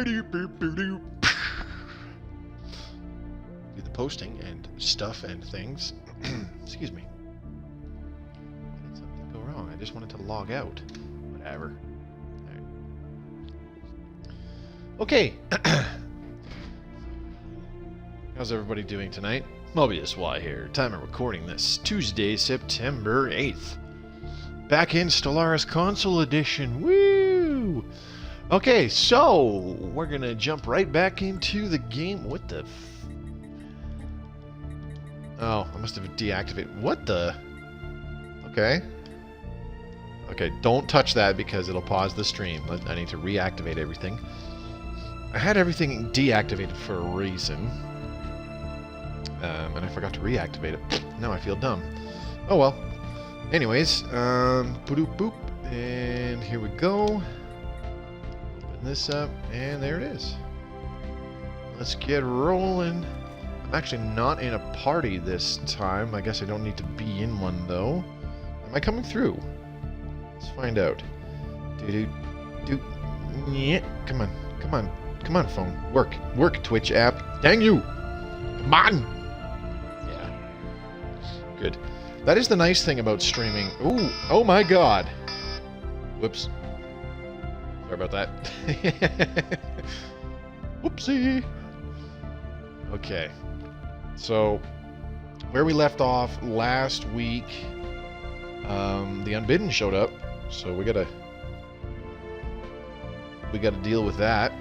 Do the posting and stuff and things. Excuse me. Why did something go wrong? I just wanted to log out. Whatever. Okay. How's everybody doing tonight? Mobius Y here. Time of recording this Tuesday, September 8th. Back in Stellaris Console Edition. Woo! Okay, so we're gonna jump right back into the game. What the? Oh, I must have deactivated. What the? Okay. Okay, don't touch that because it'll pause the stream. I need to reactivate everything. I had everything deactivated for a reason. And I forgot to reactivate it. Now I feel dumb. Oh well. Anyways, boop boop. And here we go. Open this up, and there it is. Let's get rolling. I'm actually not in a party this time. I guess I don't need to be in one, though. Am I coming through? Let's find out. Do. Yeah. Come on. Come on. Come on, phone. Work. Work, Twitch app. Dang you! Come on! Yeah. Good. That is the nice thing about streaming. Ooh. Oh my god. Whoops. Sorry about that. Whoopsie. Okay. So, where we left off last week, the Unbidden showed up, so we gotta deal with that.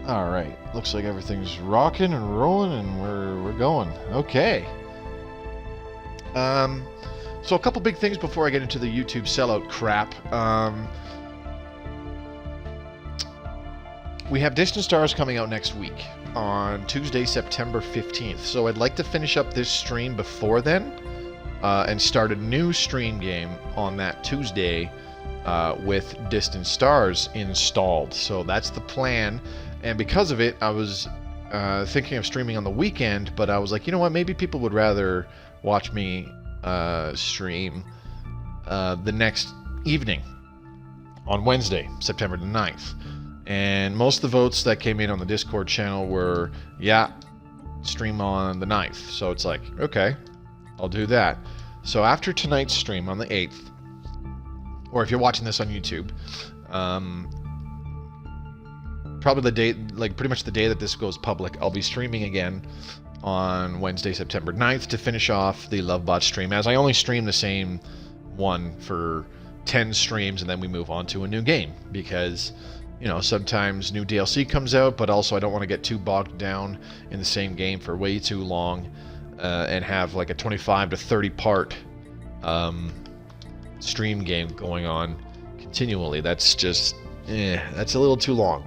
All right. Looks like everything's rocking and rolling, and we're going. Okay. So a couple big things before I get into the YouTube sellout crap. We have Distant Stars coming out next week on Tuesday, September 15th. So I'd like to finish up this stream before then and start a new stream game on that Tuesday with Distant Stars installed. So that's the plan. And because of it, I was thinking of streaming on the weekend, but I was like, you know what, maybe people would rather watch me stream the next evening on Wednesday, September the 9th. And most of the votes that came in on the Discord channel were, yeah, stream on the 9th. So it's like, okay, I'll do that. So after tonight's stream on the 8th, or if you're watching this on YouTube, probably the day, like pretty much the day that this goes public, I'll be streaming again on Wednesday, September 9th to finish off the Lovebot stream, as I only stream the same one for 10 streams and then we move on to a new game, because, you know, sometimes new DLC comes out, but also I don't want to get too bogged down in the same game for way too long and have like a 25 to 30 part stream game going on continually. That's just, that's a little too long,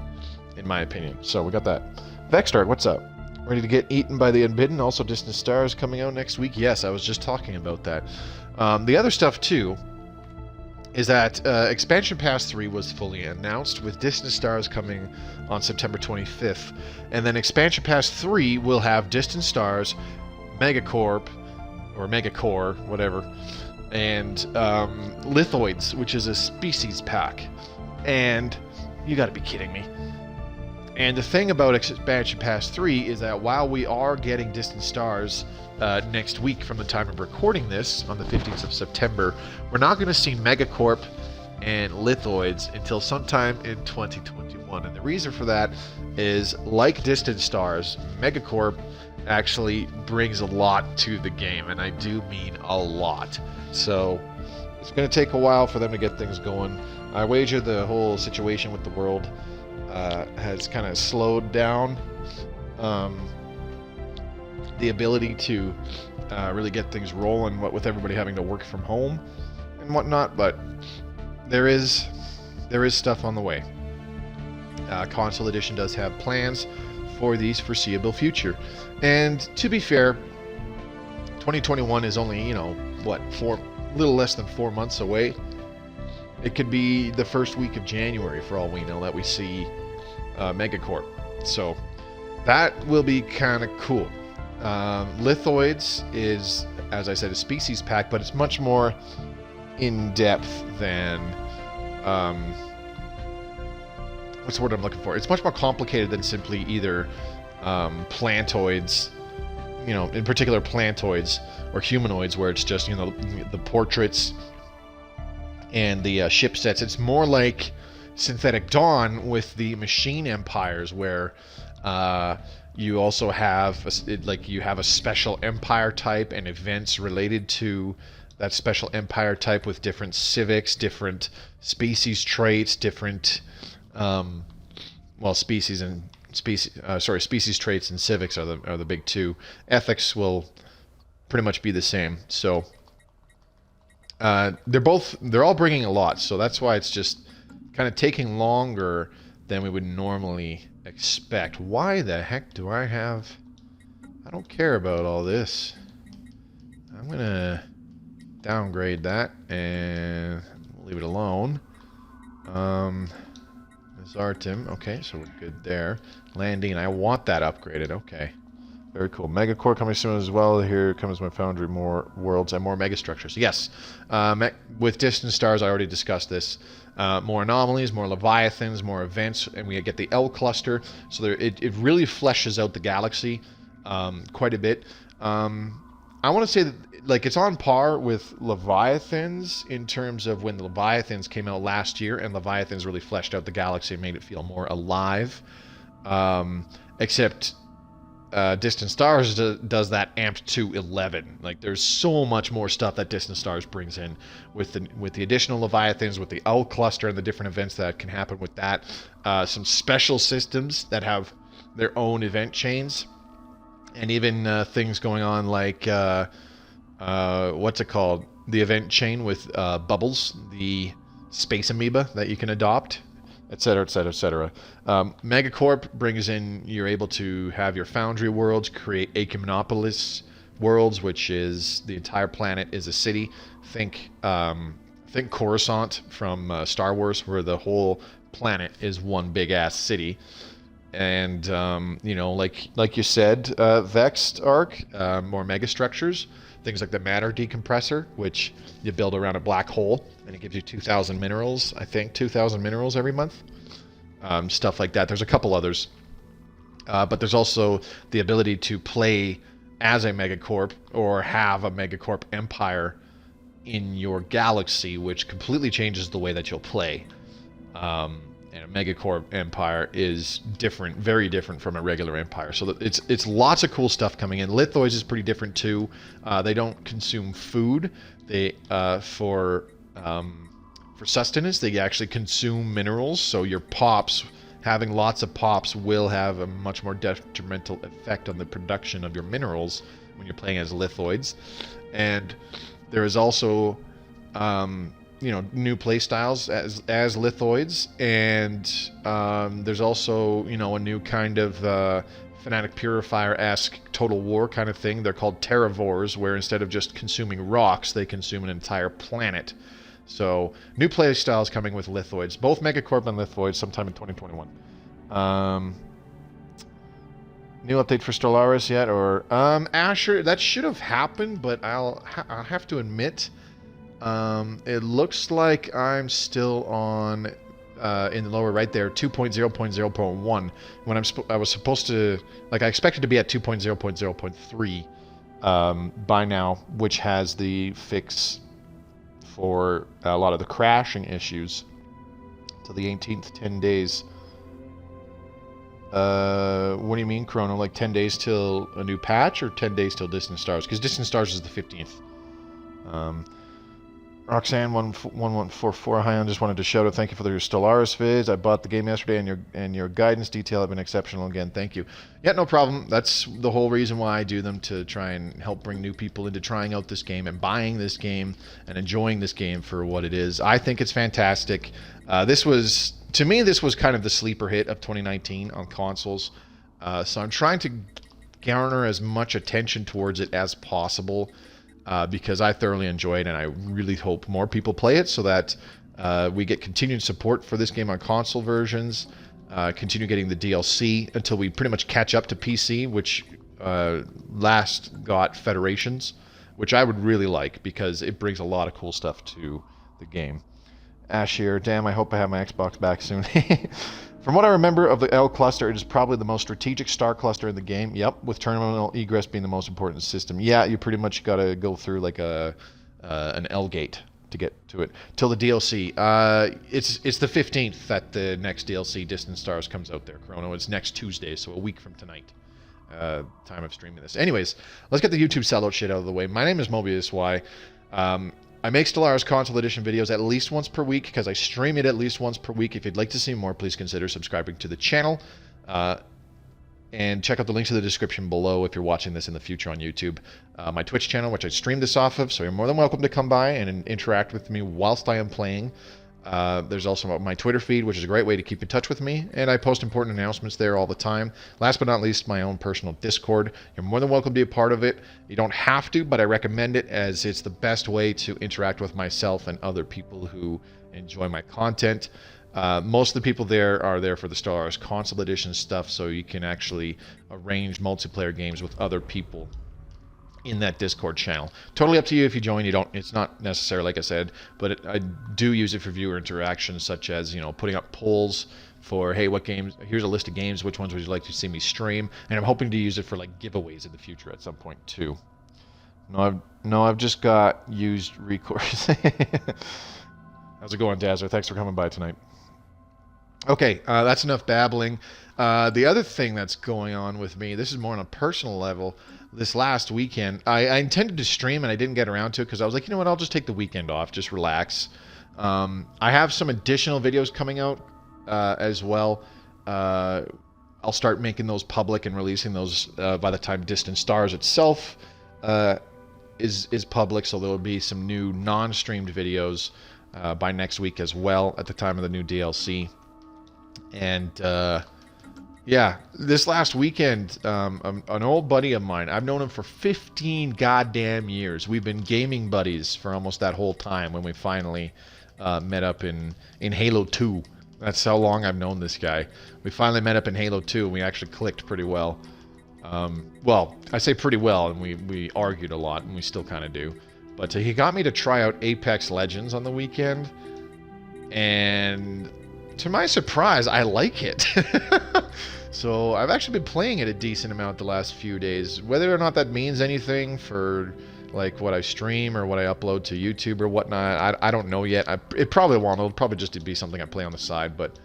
in my opinion. So we got that. Vexstart, what's up? Ready to get eaten by the Unbidden? Also, Distant Stars coming out next week. Yes, I was just talking about that. The other stuff, too, is that Expansion Pass 3 was fully announced, with Distant Stars coming on September 25th. And then Expansion Pass 3 will have Distant Stars, Megacorp, or Megacore, whatever, and Lithoids, which is a species pack. And you gotta be kidding me. And the thing about Expansion Pass 3 is that while we are getting Distant Stars next week from the time of recording this, on the 15th of September, we're not going to see Megacorp and Lithoids until sometime in 2021. And the reason for that is, like Distant Stars, Megacorp actually brings a lot to the game, and I do mean a lot. So it's going to take a while for them to get things going. I wager the whole situation with the world has kind of slowed down the ability to really get things rolling, what with everybody having to work from home and whatnot, but there is stuff on the way. Console Edition does have plans for the foreseeable future, and to be fair, 2021 is only, you know, what, little less than 4 months away. It could be the first week of January, for all we know, that we see Megacorp. So that will be kind of cool. Lithoids is, as I said, a species pack, but it's much more in depth than what's the word I'm looking for? It's much more complicated than simply either plantoids, you know, in particular plantoids or humanoids, where it's just, you know, the portraits and the ship sets. It's more like Synthetic Dawn with the machine empires, where you also have you have a special empire type and events related to that special empire type with different civics, different species traits, different species traits and civics are the big two. Ethics will pretty much be the same. So they're all bringing a lot, so that's why it's just kind of taking longer than we would normally expect. Why the heck do I don't care about all this. I'm gonna downgrade that and leave it alone. Zartim, okay, so we're good there. Landing, I want that upgraded, okay. Very cool. Megacore coming soon as well. Here comes my foundry, more worlds and more megastructures. Yes, with distant stars, I already discussed this. More anomalies, more leviathans, more events, and we get the L cluster. So it really fleshes out the galaxy quite a bit. I want to say that, like, it's on par with Leviathans in terms of when the Leviathans came out last year, and Leviathans really fleshed out the galaxy and made it feel more alive. Except Distant Stars does that amped to 11. Like, there's so much more stuff that Distant Stars brings in with the additional Leviathans, with the L cluster and the different events that can happen with that. Some special systems that have their own event chains, and even things going on like what's it called? The event chain with Bubbles, the space amoeba that you can adopt, etc., etc., etc. Megacorp brings in, you're able to have your foundry worlds, create Ecumenopolis worlds, which is the entire planet is a city. Think Coruscant from Star Wars, where the whole planet is one big ass city. And you know, like you said, Vexed Arc, more megastructures. Things like the matter decompressor, which you build around a black hole, and it gives you 2,000 minerals, I think, 2,000 minerals every month. Stuff like that. There's a couple others. But there's also the ability to play as a megacorp or have a megacorp empire in your galaxy, which completely changes the way that you'll play. And a megacorp empire is different, very different from a regular empire. So it's lots of cool stuff coming in. Lithoids is pretty different too. They don't consume food. They for sustenance, they actually consume minerals. So your pops, having lots of pops, will have a much more detrimental effect on the production of your minerals when you're playing as lithoids. And there is also you know, new play styles as lithoids, and there's also, you know, a new kind of Fanatic Purifier-esque Total War kind of thing. They're called Terravores, where instead of just consuming rocks, they consume an entire planet. So new play styles coming with lithoids, both Megacorp and lithoids, sometime in 2021. New update for Stellaris yet, or Asher? That should have happened, but I'll have to admit, it looks like I'm still on in the lower right there, 2.0.0.1. When I was supposed to, like, I expected to be at 2.0.0.3 by now, which has the fix for a lot of the crashing issues to the 18th, 10 days. What do you mean, Chrono? Like 10 days till a new patch, or 10 days till Distant Stars? Because Distant Stars is the 15th. Roxanne 1144, hi, I just wanted to shout out, thank you for your Stellaris vids. I bought the game yesterday, and your guidance detail have been exceptional again. Thank you. Yeah, no problem. That's the whole reason why I do them, to try and help bring new people into trying out this game and buying this game and enjoying this game for what it is. I think it's fantastic. To me, this was kind of the sleeper hit of 2019 on consoles. So I'm trying to garner as much attention towards it as possible. Because I thoroughly enjoy it, and I really hope more people play it, so that we get continued support for this game on console versions, continue getting the DLC until we pretty much catch up to PC, which last got Federations, which I would really like, because it brings a lot of cool stuff to the game. Ashir, damn, I hope I have my Xbox back soon. From what I remember of the L cluster, it is probably the most strategic star cluster in the game. Yep, with terminal egress being the most important system. Yeah, you pretty much got to go through like an L gate to get to it. Till the DLC. It's the 15th that the next DLC, Distant Stars, comes out there, Chrono. It's next Tuesday, so a week from tonight. Time of streaming this. Anyways, let's get the YouTube sellout shit out of the way. My name is Mobius Y. I make Stellaris Console Edition videos at least once per week because I stream it at least once per week. If you'd like to see more, please consider subscribing to the channel. And check out the links in the description below if you're watching this in the future on YouTube. My Twitch channel, which I stream this off of, so you're more than welcome to come by and interact with me whilst I am playing. There's also my Twitter feed, which is a great way to keep in touch with me, and I post important announcements there all the time. Last but not least, my own personal Discord. You're more than welcome to be a part of it. You don't have to, but I recommend it as it's the best way to interact with myself and other people who enjoy my content. Most of the people there are there for the Stellaris Console Edition stuff, so you can actually arrange multiplayer games with other people in that Discord channel. Totally up to you if you join. You don't. It's not necessary, like I said, but I do use it for viewer interaction, such as, you know, putting up polls for, hey, what games? Here's a list of games. Which ones would you like to see me stream? And I'm hoping to use it for like giveaways in the future at some point too. No, I've just got used recourse. How's it going, Dazzler? Thanks for coming by tonight. Okay, that's enough babbling. The other thing that's going on with me, this is more on a personal level. This last weekend, I intended to stream and I didn't get around to it because I was like, you know what, I'll just take the weekend off, just relax. I have some additional videos coming out as well. I'll start making those public and releasing those by the time Distant Stars itself is public, so there will be some new non-streamed videos by next week as well at the time of the new DLC. And yeah, this last weekend, an old buddy of mine, I've known him for 15 goddamn years. We've been gaming buddies for almost that whole time when we finally met up in Halo 2. That's how long I've known this guy. We finally met up in Halo 2, and we actually clicked pretty well. Well, I say pretty well, and we argued a lot, and we still kind of do. But he got me to try out Apex Legends on the weekend, and to my surprise, I like it. So I've actually been playing it a decent amount the last few days. Whether or not that means anything for like what I stream or what I upload to YouTube or whatnot, I don't know yet. It probably won't. It'll probably just be something I play on the side, but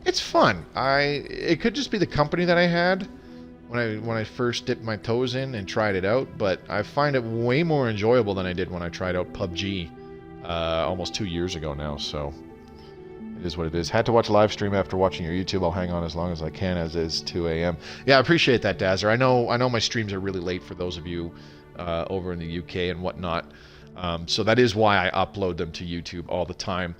it's fun. It could just be the company that I had when I first dipped my toes in and tried it out, but I find it way more enjoyable than I did when I tried out PUBG almost 2 years ago now, so it is what it is. Had to watch a live stream after watching your YouTube. I'll hang on as long as I can, as is 2 a.m. Yeah, I appreciate that, Dazzer. I know my streams are really late for those of you over in the UK and whatnot. So that is why I upload them to YouTube all the time.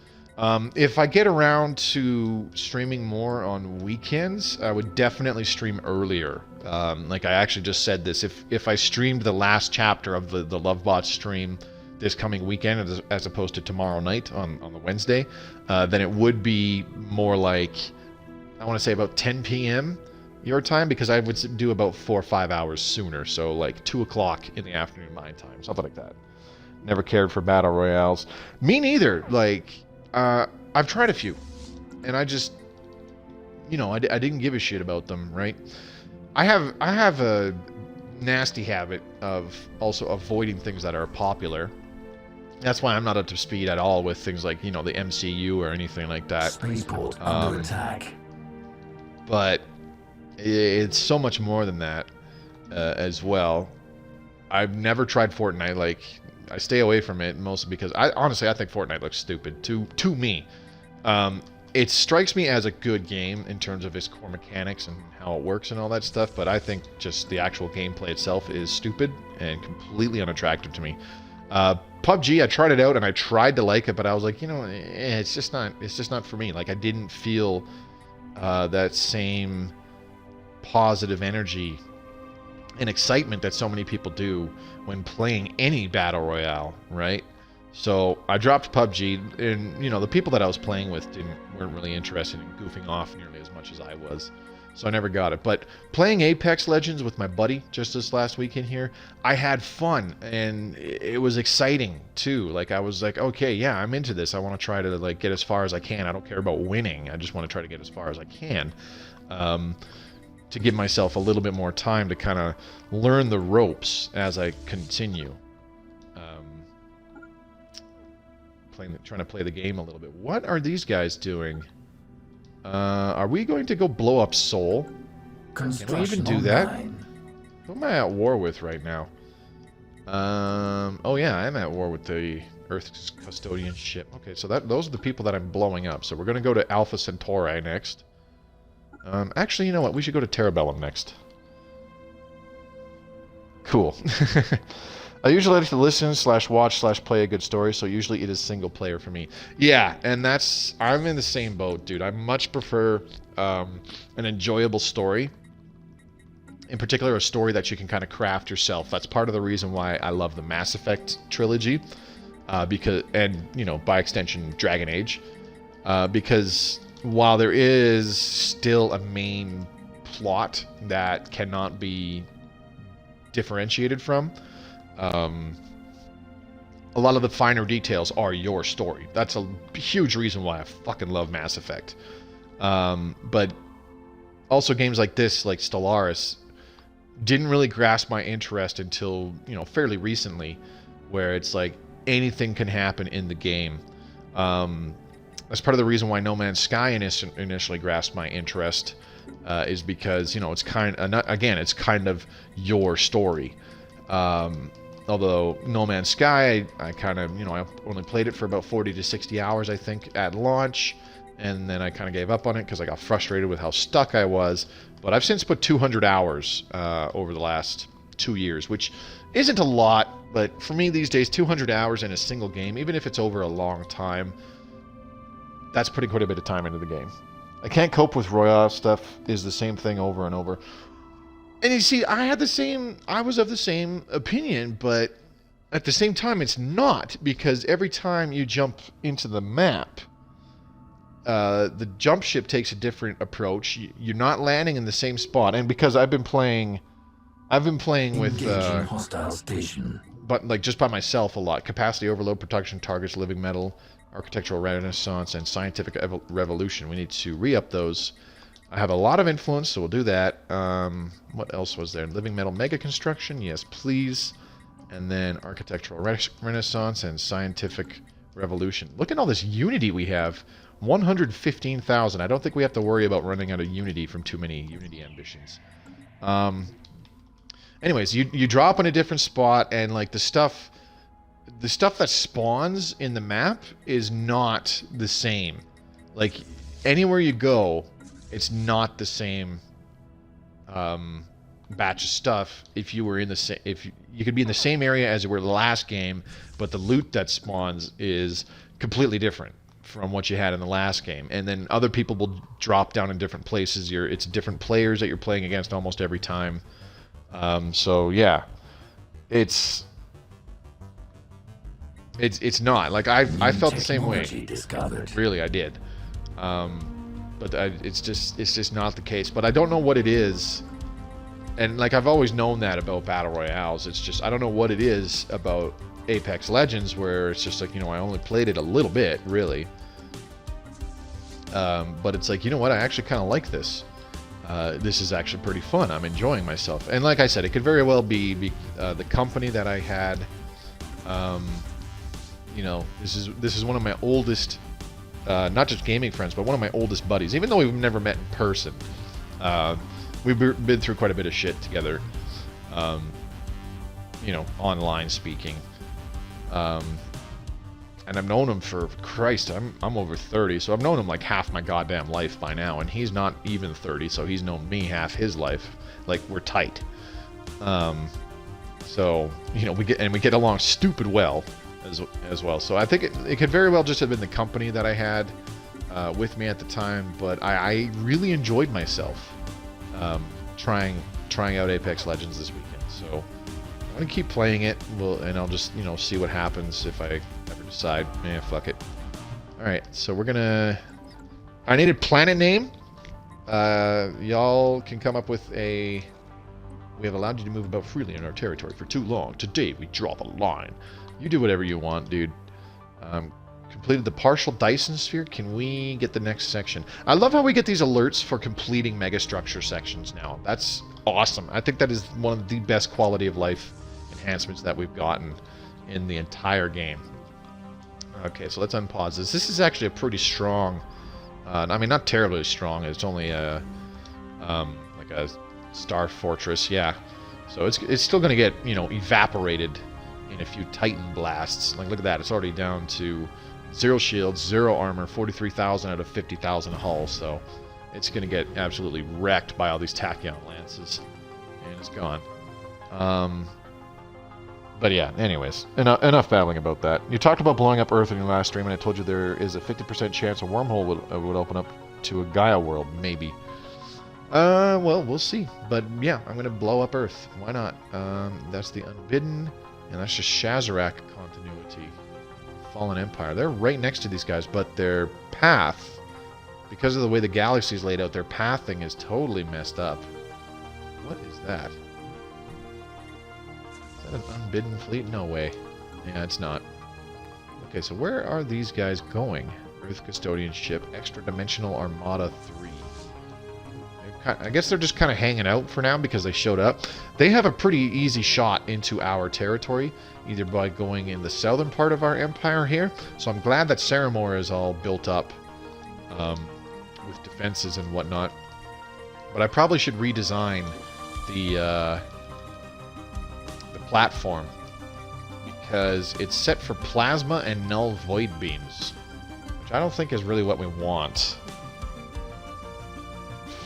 If I get around to streaming more on weekends, I would definitely stream earlier. Like I actually just said this, if I streamed the last chapter of the Lovebots stream this coming weekend as opposed to tomorrow night on the Wednesday, then it would be more like, I want to say about 10 p.m. your time, because I would do about 4 or 5 hours sooner, so like 2 o'clock in the afternoon my time, something like that. Never cared for battle royales. Me neither. Like, I've tried a few, and I just, you know, I didn't give a shit about them, right? I have a nasty habit of also avoiding things that are popular. That's why I'm not up to speed at all with things like, you know, the MCU or anything like that. Spaceport under attack. But it's so much more than that as well. I've never tried Fortnite. Like, I stay away from it mostly because honestly I think Fortnite looks stupid to me. It strikes me as a good game in terms of its core mechanics and how it works and all that stuff, but I think just the actual gameplay itself is stupid and completely unattractive to me. PUBG, I tried it out and I tried to like it, but I was like, you know, it's just not for me. Like, I didn't feel that same positive energy and excitement that so many people do when playing any battle royale, right? So I dropped PUBG, and you know the people that I was playing with weren't really interested in goofing off nearly as much as I was, so I never got it. But playing Apex Legends with my buddy just this last weekend here, I had fun, and it was exciting too. Like I was like, okay, yeah, I'm into this. I want to try to like get as far as I can. I don't care about winning. I just want to try to get as far as I can, to give myself a little bit more time to kind of learn the ropes as I continue. Trying to play the game a little bit. What are these guys doing? Are we going to go blow up Seoul? Can we even do that? Who am I at war with right now? Oh yeah, I'm at war with the Earth Custodianship. Okay, so those are the people that I'm blowing up. So we're going to go to Alpha Centauri next. Actually, you know what? We should go to Terabellum next. Cool. I usually like to listen / watch / play a good story, so usually it is single player for me. Yeah, and I'm in the same boat, dude. I much prefer an enjoyable story. In particular, a story that you can kind of craft yourself. That's part of the reason why I love the Mass Effect trilogy, and you know, by extension, Dragon Age, because while there is still a main plot that cannot be differentiated from, a lot of the finer details are your story. That's a huge reason why I fucking love Mass Effect. But also games like this, like Stellaris, didn't really grasp my interest until, you know, fairly recently, where it's like anything can happen in the game. That's part of the reason why No Man's Sky initially grasped my interest, is because, you know, it's kind of your story. Although No Man's Sky, I kind of, you know, I only played it for about 40 to 60 hours, I think, at launch, and then I kind of gave up on it because I got frustrated with how stuck I was. But I've since put 200 hours over the last 2 years, which isn't a lot, but for me these days, 200 hours in a single game, even if it's over a long time, that's putting quite a bit of time into the game. I can't cope with Royale stuff, is the same thing over and over. And you see, I was of the same opinion, but at the same time, it's not, because every time you jump into the map, the jump ship takes a different approach. You're not landing in the same spot, and because I've been playing with hostile station, but like just by myself a lot. Capacity overload, production targets, living metal, architectural renaissance, and scientific revolution. We need to re-up those. I have a lot of influence, so we'll do that. What else was there? Living metal mega construction, yes, please. And then architectural renaissance and scientific revolution. Look at all this Unity we have. 115,000. I don't think we have to worry about running out of Unity from too many Unity ambitions. Anyways, you drop in a different spot, and like the stuff that spawns in the map is not the same. Like anywhere you go, it's not the same batch of stuff. If you were in the you could be in the same area as you were the last game, but the loot that spawns is completely different from what you had in the last game. And then other people will drop down in different places. It's different players that you're playing against almost every time. So yeah, it's not like I felt the same way. Discovered. Really, I did. But it's just not the case. But I don't know what it is. And like I've always known that about battle royales. It's just I don't know what it is about Apex Legends where it's just like, you know, I only played it a little bit, really. But it's like, you know what, I actually kind of like this. This is actually pretty fun. I'm enjoying myself. And like I said, it could very well be the company that I had. You know, this is one of my oldest, not just gaming friends, but one of my oldest buddies. Even though we've never met in person, we've been through quite a bit of shit together. You know, online speaking. And I've known him for, Christ, I'm over 30, so I've known him like half my goddamn life by now, and he's not even 30, so he's known me half his life. Like, we're tight. So, you know, we get along stupid well as well. So I think it could very well just have been the company that I had with me at the time, but I really enjoyed myself trying out Apex Legends this weekend. So I'm gonna keep playing it, and I'll just, you know, see what happens if I ever decide. Fuck it. Alright, so we're gonna... I needed planet name. Y'all can come up with a... We have allowed you to move about freely in our territory for too long. Today, we draw the line. You do whatever you want, dude. Completed the partial Dyson sphere. Can we get the next section? I love how we get these alerts for completing megastructure sections now. That's awesome. I think that is one of the best quality of life enhancements that we've gotten in the entire game. Okay, so let's unpause this. This is actually a pretty strong... I mean, not terribly strong. It's only a... like a star fortress, yeah. So it's still going to get, you know, evaporated in a few Titan blasts. Like, look at that. It's already down to 0 shields, 0 armor, 43,000 out of 50,000 hull. So it's going to get absolutely wrecked by all these Tachyon lances. And it's gone. But yeah, anyways, enough babbling about that. You talked about blowing up Earth in your last stream, and I told you there is a 50% chance a wormhole would open up to a Gaia world, maybe. Well, we'll see. But yeah, I'm going to blow up Earth. Why not? That's the Unbidden, and that's just Shazarak continuity. Fallen Empire. They're right next to these guys, but their path, because of the way the galaxy's laid out, their pathing is totally messed up. What is that? An Unbidden fleet? No way. Yeah, it's not. Okay, so where are these guys going? Earth Custodianship, Extra Dimensional Armada 3. I guess they're just kind of hanging out for now because they showed up. They have a pretty easy shot into our territory, either by going in the southern part of our empire here. So I'm glad that Saramor is all built up with defenses and whatnot. But I probably should redesign the platform, because it's set for plasma and null void beams, which I don't think is really what we want.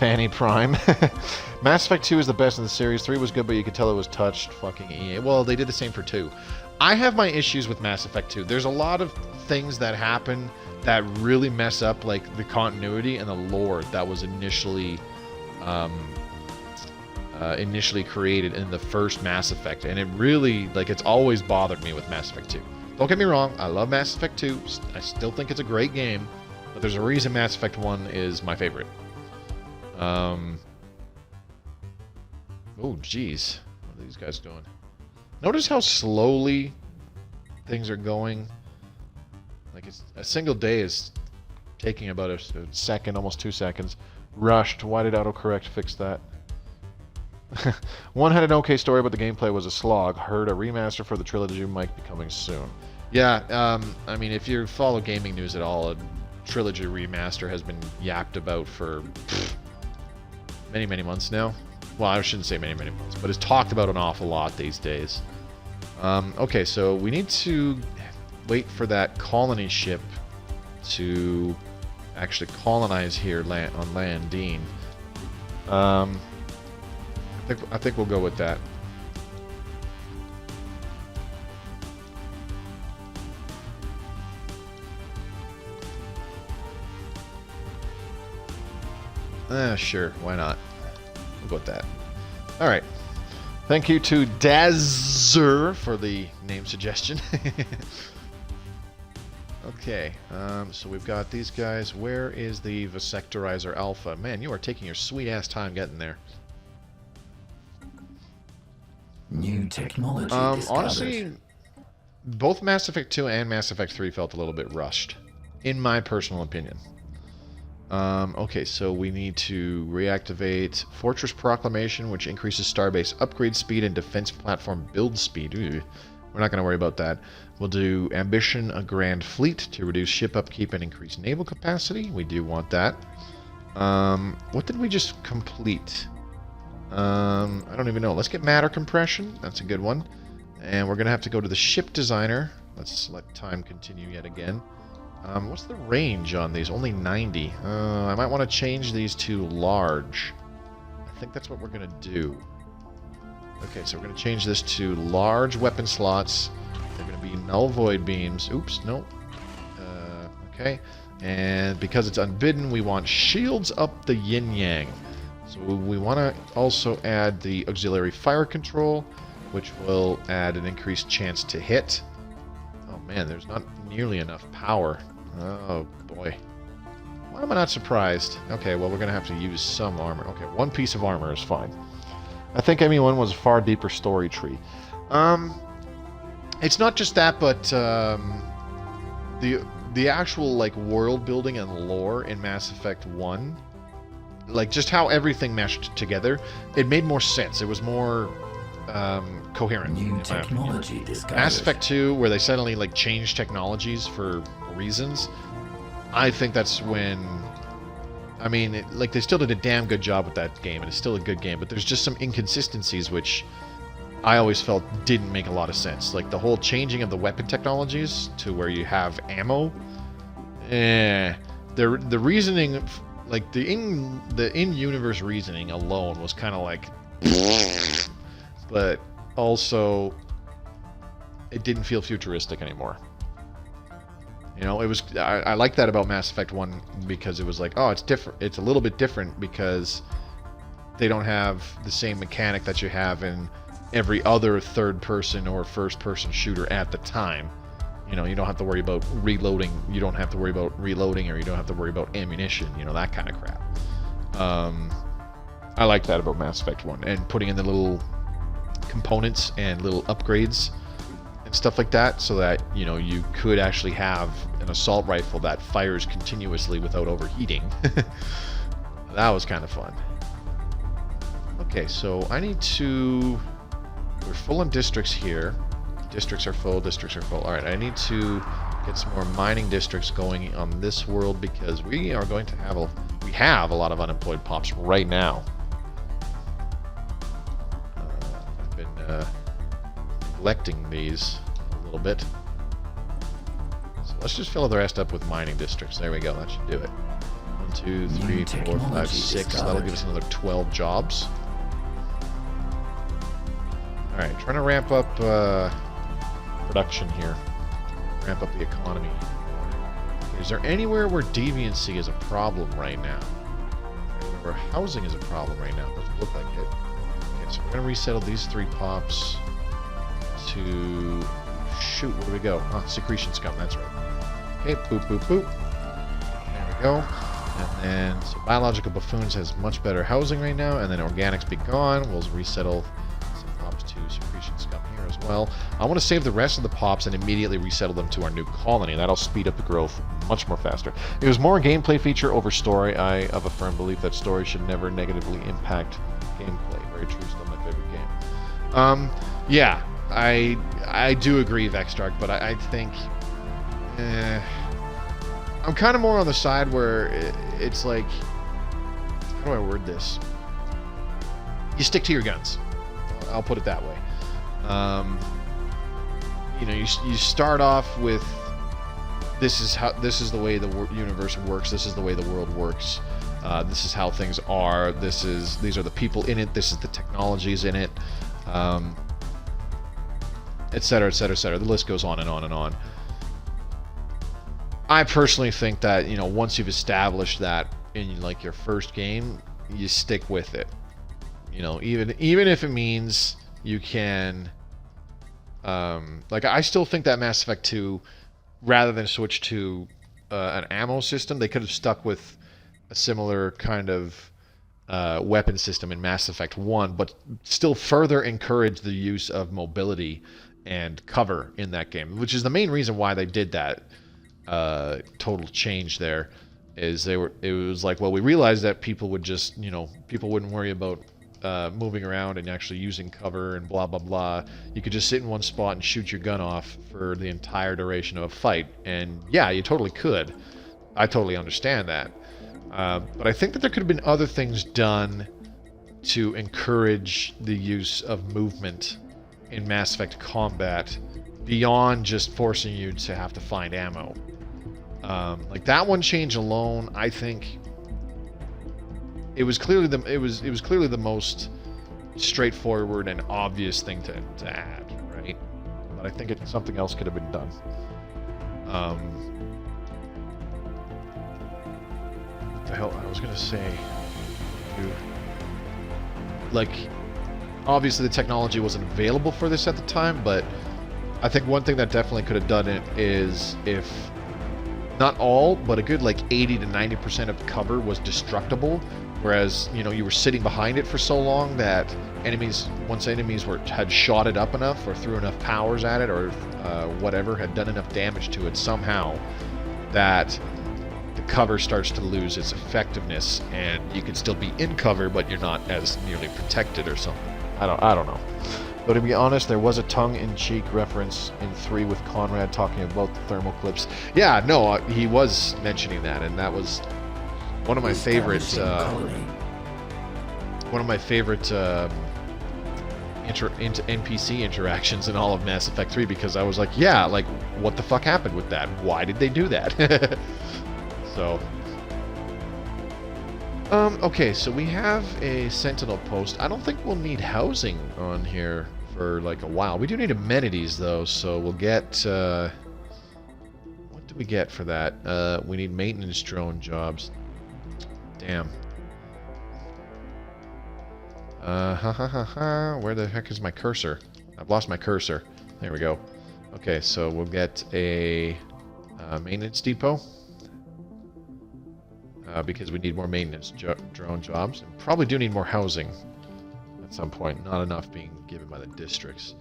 Fanny Prime. Mass Effect 2 is the best in the series. 3 was good, but you could tell it was touched. Fucking EA. Well, they did the same for 2. I have my issues with Mass Effect 2. There's a lot of things that happen that really mess up, like the continuity and the lore that was initially created in the first Mass Effect, and it really, like, it's always bothered me with Mass Effect 2. Don't get me wrong, I love Mass Effect 2, I still think it's a great game, but there's a reason Mass Effect 1 is my favorite. Oh, jeez. What are these guys doing? Notice how slowly things are going. Like, it's a single day is taking about a second, almost 2 seconds. Rushed. Why did autocorrect fix that? One had an okay story, but the gameplay was a slog. Heard a remaster for the trilogy might be coming soon. Yeah, I mean, if you follow gaming news at all, a trilogy remaster has been yapped about for many, many months now. Well, I shouldn't say many, many months, but it's talked about an awful lot these days. Okay, so we need to wait for that colony ship to actually colonize here on Landine. I think we'll go with that. Sure, why not? We'll go with that. Alright. Thank you to Dazzer for the name suggestion. Okay, so we've got these guys. Where is the Vasectorizer Alpha? Man, you are taking your sweet-ass time getting there. New technology discovered. Honestly, both Mass Effect 2 and Mass Effect 3 felt a little bit rushed, in my personal opinion. Okay, so we need to reactivate Fortress Proclamation, which increases starbase upgrade speed and defense platform build speed. Ooh, we're not going to worry about that. We'll do Ambition, a Grand Fleet, to reduce ship upkeep and increase naval capacity. We do want that. What did we just complete? I don't even know. Let's get matter compression. That's a good one. And we're going to have to go to the ship designer. Let's let time continue yet again. What's the range on these? Only 90. I might want to change these to large. I think that's what we're going to do. Okay, so we're going to change this to large weapon slots. They're going to be null void beams. Oops, no. Okay. And because it's unbidden, we want shields up the yin-yang. So we want to also add the auxiliary fire control, which will add an increased chance to hit. Oh man, there's not nearly enough power. Oh, boy. Why am I not surprised? Okay, well, we're going to have to use some armor. Okay, one piece of armor is fine. I think ME1 was a far deeper story tree. It's not just that, but the actual, like, world building and lore in Mass Effect 1, like, just how everything meshed together, it made more sense. It was more coherent. New technology discovered. Mass Effect 2, where they suddenly, like, changed technologies for reasons, I think that's when... I mean, like, they still did a damn good job with that game, and it's still a good game, but there's just some inconsistencies which I always felt didn't make a lot of sense. Like, the whole changing of the weapon technologies to where you have ammo, the reasoning, like, the in-universe reasoning alone was kind of like... but also, it didn't feel futuristic anymore. You know, it was... I like that about Mass Effect 1 because it was like, oh, it's different. It's a little bit different because they don't have the same mechanic that you have in every other third-person or first-person shooter at the time. You know, you don't have to worry about reloading. You don't have to worry about reloading, or you don't have to worry about ammunition. You know, that kind of crap. I like that about Mass Effect 1. And putting in the little components and little upgrades and stuff like that, so that, you know, you could actually have an assault rifle that fires continuously without overheating. That was kind of fun. Okay, so I need to... We're full on districts here. Districts are full, districts are full. Alright, I need to get some more mining districts going on this world because we are going to have we have a lot of unemployed pops right now. I've been neglecting these a little bit. So let's just fill the rest up with mining districts. There we go, that should do it. 1, 2, 3, 4, 5, 6. That'll give us another 12 jobs. Alright, trying to ramp up production here. Ramp up the economy. Is there anywhere where deviancy is a problem right now? Where housing is a problem right now? Doesn't look like it. Okay, so we're going to resettle these 3 pops to... Shoot, where do we go? Oh, secretion scum, that's right. Okay, boop, boop, boop. There we go. And then, so biological buffoons has much better housing right now, and then organics be gone. We'll resettle some pops to secretion scum here as well. I want to save the rest of the pops and immediately resettle them to our new colony. That'll speed up the growth much more faster. It was more a gameplay feature over story. I have a firm belief that story should never negatively impact gameplay. Very true, still my favorite game. Yeah, I do agree, Vexdark, but I think... I'm kind of more on the side where it's like... How do I word this? You stick to your guns. I'll put it that way. You know, you start off with this is the way the universe works. This is the way the world works. This is how things are. These are the people in it. This is the technologies in it, etc., etc., etc. The list goes on and on and on. I personally think that, you know, once you've established that in like your first game, you stick with it. You know, even if it means you can, like, I still think that Mass Effect 2, rather than switch to an ammo system, they could have stuck with a similar kind of weapon system in Mass Effect 1, but still further encourage the use of mobility and cover in that game, which is the main reason why they did that total change there. It was like, well, we realized that people would just, you know, people wouldn't worry about moving around and actually using cover and blah blah blah. You could just sit in one spot and shoot your gun off for the entire duration of a fight, and yeah, you totally could. I totally understand that, but I think that there could have been other things done to encourage the use of movement in Mass Effect combat beyond just forcing you to have to find ammo. Like that one change alone, I think it was clearly the most straightforward and obvious thing to add, right? But I think something else could have been done. What the hell? I was gonna say, like, obviously the technology wasn't available for this at the time, but I think one thing that definitely could have done it is if not all, but a good like 80 to 90% of cover was destructible, whereas, you know, you were sitting behind it for so long that enemies, once enemies had shot it up enough or threw enough powers at it or whatever, had done enough damage to it somehow, that the cover starts to lose its effectiveness, and you can still be in cover, but you're not as nearly protected or something. I don't know. But to be honest, there was a tongue-in-cheek reference in 3 with Conrad talking about the thermal clips. Yeah, no, he was mentioning that, and that was one of my favorite NPC interactions in all of Mass Effect 3, because I was like, yeah, like, what the fuck happened with that? Why did they do that? So, okay, so we have a Sentinel post. I don't think we'll need housing on here for like a while. We do need amenities though, so we'll get, what do we get for that? We need maintenance drone jobs. Damn. Where the heck is my cursor? I've lost my cursor. There we go. Okay, so we'll get a maintenance depot. Because we need more maintenance drone jobs. And probably do need more housing at some point. Not enough being given by the districts.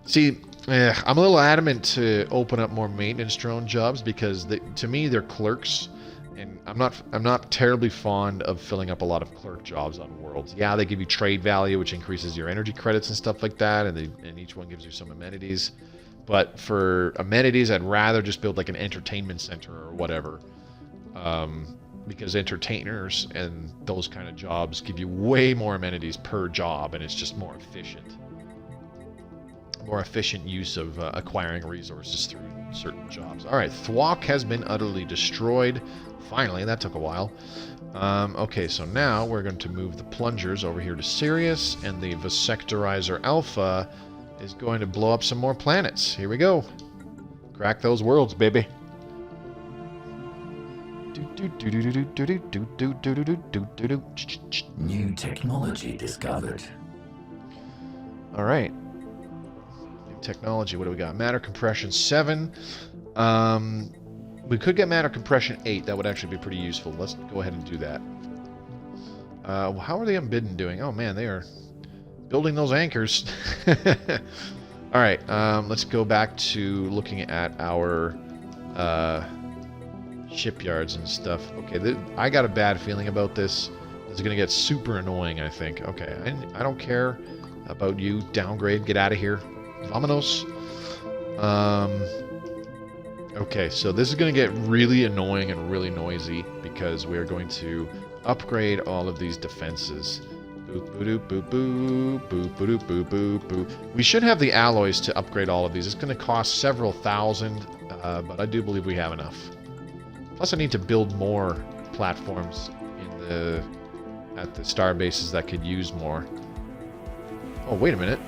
See, I'm a little adamant to open up more maintenance drone jobs because to me they're clerks, and I'm not terribly fond of filling up a lot of clerk jobs on worlds. Yeah, they give you trade value, which increases your energy credits and stuff like that, and each one gives you some amenities. But for amenities, I'd rather just build like an entertainment center or whatever. Because entertainers and those kind of jobs give you way more amenities per job, and it's just more efficient. More efficient use of acquiring resources through certain jobs. Alright, Thwok has been utterly destroyed. Finally, that took a while. Okay, so now we're going to move the plungers over here to Sirius, and the Vasectorizer Alpha is going to blow up some more planets. Here we go. Crack those worlds, baby. New technology discovered. All right. New technology. What do we got? Matter compression 7. We could get matter compression 8. That would actually be pretty useful. Let's go ahead and do that. How are the Unbidden doing? Oh man, they are building those anchors. All right. Let's go back to looking at our shipyards and stuff. Okay, I got a bad feeling about this. This is going to get super annoying, I think. Okay, I don't care about you. Downgrade. Get out of here. Vamonos. Okay, so this is going to get really annoying and really noisy because we are going to upgrade all of these defenses. Boop, boop, boop, boop, boop, boop, boop, boop, boop. We should have the alloys to upgrade all of these. It's going to cost several thousand, but I do believe we have enough. Plus, I need to build more platforms at the star bases that could use more. Oh, wait a minute.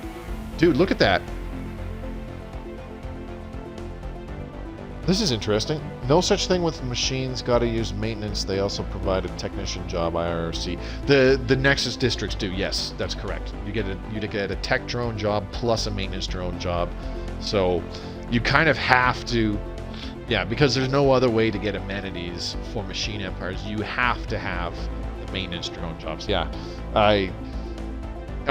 Dude, look at that. This is interesting. No such thing with machines. Gotta use maintenance. They also provide a technician job, IRC. The Nexus districts do, yes, that's correct. You get a tech drone job plus a maintenance drone job. So you kind of have to... Yeah, because there's no other way to get amenities for machine empires. You have to have the maintenance drone jobs. Yeah, I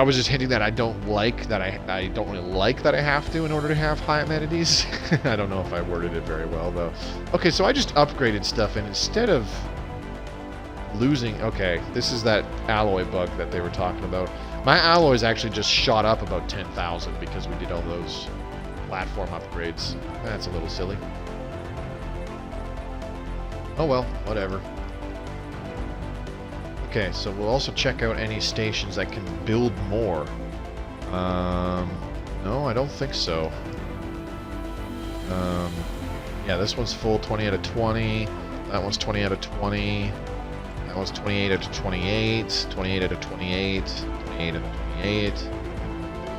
was just hinting that I don't like that. I don't really like that I have to in order to have high amenities. I don't know if I worded it very well though. Okay, so I just upgraded stuff, and instead of losing, okay, this is that alloy bug that they were talking about. My alloys actually just shot up about 10,000 because we did all those platform upgrades. That's a little silly. Oh well, whatever. Okay, so we'll also check out any stations that can build more. No, I don't think so. Yeah, this one's full 20 out of 20. That one's 20 out of 20. That one's 28 out of 28. 28 out of 28. 28 out of 28.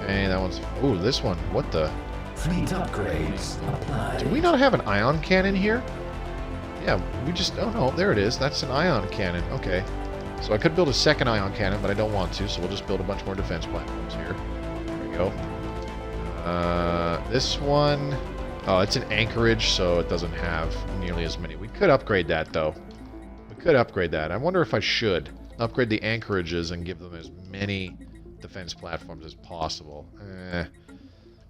Okay, that one's... Ooh, this one. What the... Fleet upgrades applied. Do we not have an ion cannon here? Yeah, we just... Oh, no, there it is. That's an ion cannon. Okay. So I could build a second ion cannon, but I don't want to, so we'll just build a bunch more defense platforms here. There we go. This one... Oh, it's an anchorage, so it doesn't have nearly as many. We could upgrade that, though. We could upgrade that. I wonder if I should upgrade the anchorages and give them as many defense platforms as possible.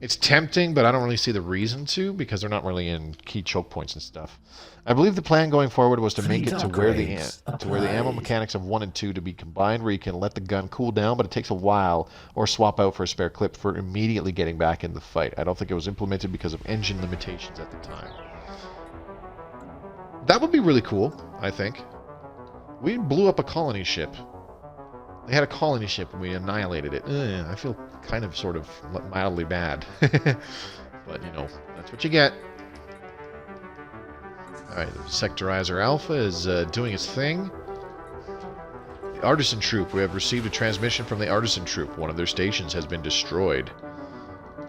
It's tempting, but I don't really see the reason to, because they're not really in key choke points and stuff. I believe the plan going forward was to make it to where the ammo mechanics of 1 and 2 to be combined, where you can let the gun cool down, but it takes a while, or swap out for a spare clip for immediately getting back in the fight. I don't think it was implemented because of engine limitations at the time. That would be really cool, I think. We blew up a colony ship. They had a colony ship and we annihilated it. I feel kind of sort of mildly bad. But, you know, that's what you get. Alright, Sectorizer Alpha is doing its thing. The Artisan Troop. We have received a transmission from the Artisan Troop. One of their stations has been destroyed.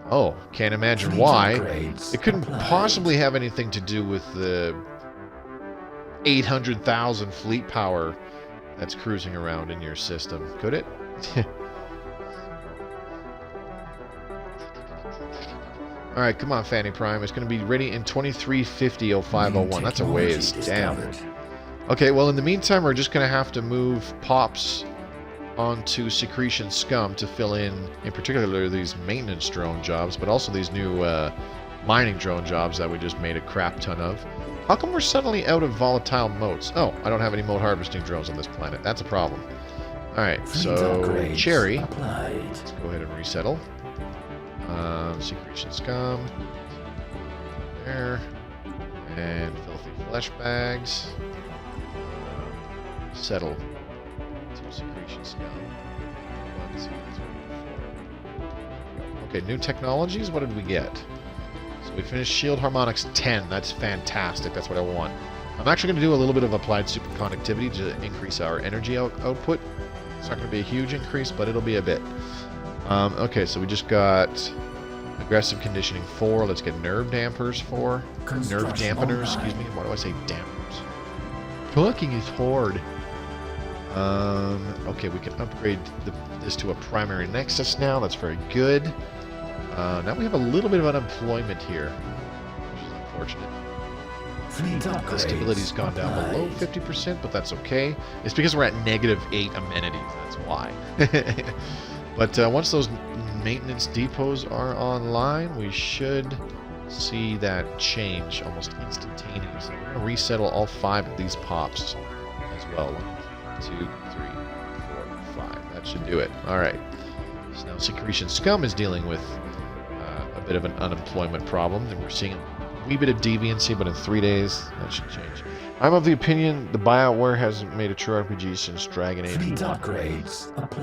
Oh, can't imagine why. It couldn't possibly have anything to do with the 800,000 fleet power that's cruising around in your system, could it? Alright, come on, Fanny Prime. It's going to be ready in 2350-0501. That's a ways. Damn. Okay, well, in the meantime, we're just going to have to move Pops onto Secretion Scum to fill in particular, these maintenance drone jobs, but also these new mining drone jobs that we just made a crap ton of. How come we're suddenly out of volatile motes? Oh, I don't have any mote harvesting drones on this planet. That's a problem. Alright, so Cherry. Let's go ahead and resettle. Secretion Scum. There. And Filthy Flesh Bags. Settle to Secretion Scum. 1, 2, 3, 4. Okay, new technologies. What did we get? We finished Shield Harmonics 10. That's fantastic. That's what I want. I'm actually going to do a little bit of applied superconductivity to increase our energy output. It's not going to be a huge increase, but it'll be a bit. Okay, so we just got Aggressive Conditioning 4. Let's get Nerve Dampers 4. Nerve Dampeners, excuse me. Why do I say dampers? Talking is hard. Okay, we can upgrade this to a primary nexus now. That's very good. Now we have a little bit of unemployment here, which is unfortunate. The stability's gone down below 50%, but that's okay. It's because we're at -8 amenities, that's why. But once those maintenance depots are online, we should see that change almost instantaneously. We're going to resettle all 5 of these Pops as well. 1, 2, 3, 4, 5. That should do it. Alright. So now Secretion Scum is dealing with bit of an unemployment problem, and we're seeing a wee bit of deviancy, but in 3 days that should change. I'm of the opinion the BioWare hasn't made a true RPG since Dragon Age 1,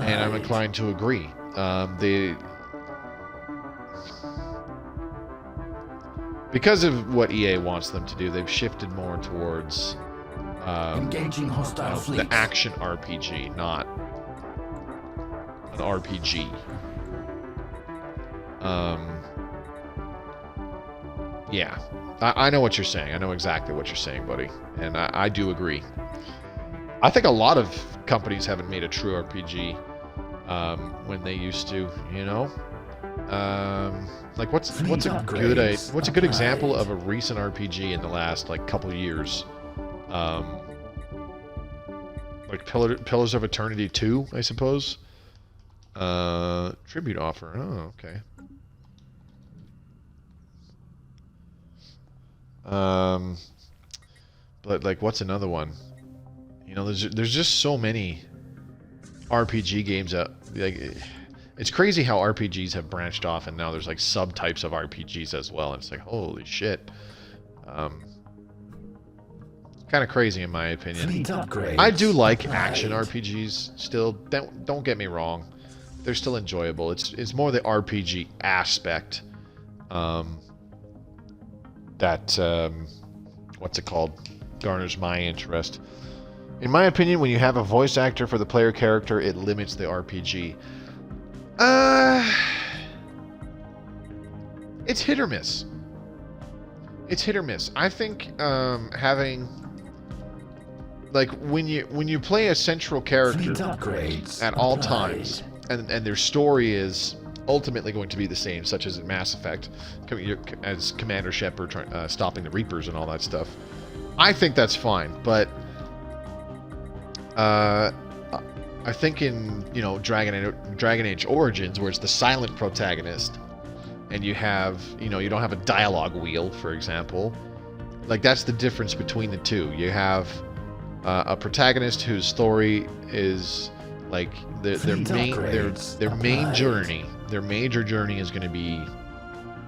and I'm inclined to agree. Because of what EA wants them to do, they've shifted more towards engaging hostile the action RPG, not an RPG. Yeah, I know what you're saying. I know exactly what you're saying, buddy. And I do agree. I think a lot of companies haven't made a true RPG when they used to, you know? Like, what's a good example of a recent RPG in the last, like, couple of years? Like Pillars of Eternity 2, I suppose? Tribute offer. Oh, okay. But like, what's another one? You know, there's just so many RPG games out. Like, it's crazy how RPGs have branched off, and now there's like subtypes of RPGs as well. And it's like, holy shit. Kind of crazy in my opinion. I do like action RPGs still. Don't get me wrong. They're still enjoyable. It's more the RPG aspect. That, what's it called, garners my interest. In my opinion, when you have a voice actor for the player character, it limits the RPG. It's hit or miss. It's hit or miss. I think having, like, when you play a central character at all times, and their story is ultimately going to be the same, such as in Mass Effect, as Commander Shepard stopping the Reapers and all that stuff. I think that's fine, but I think in, you know, Dragon Age Origins, where it's the silent protagonist, and you have, you know, you don't have a dialogue wheel, for example. Like, that's the difference between the two. You have a protagonist whose story is like their main journey. Their major journey is going to be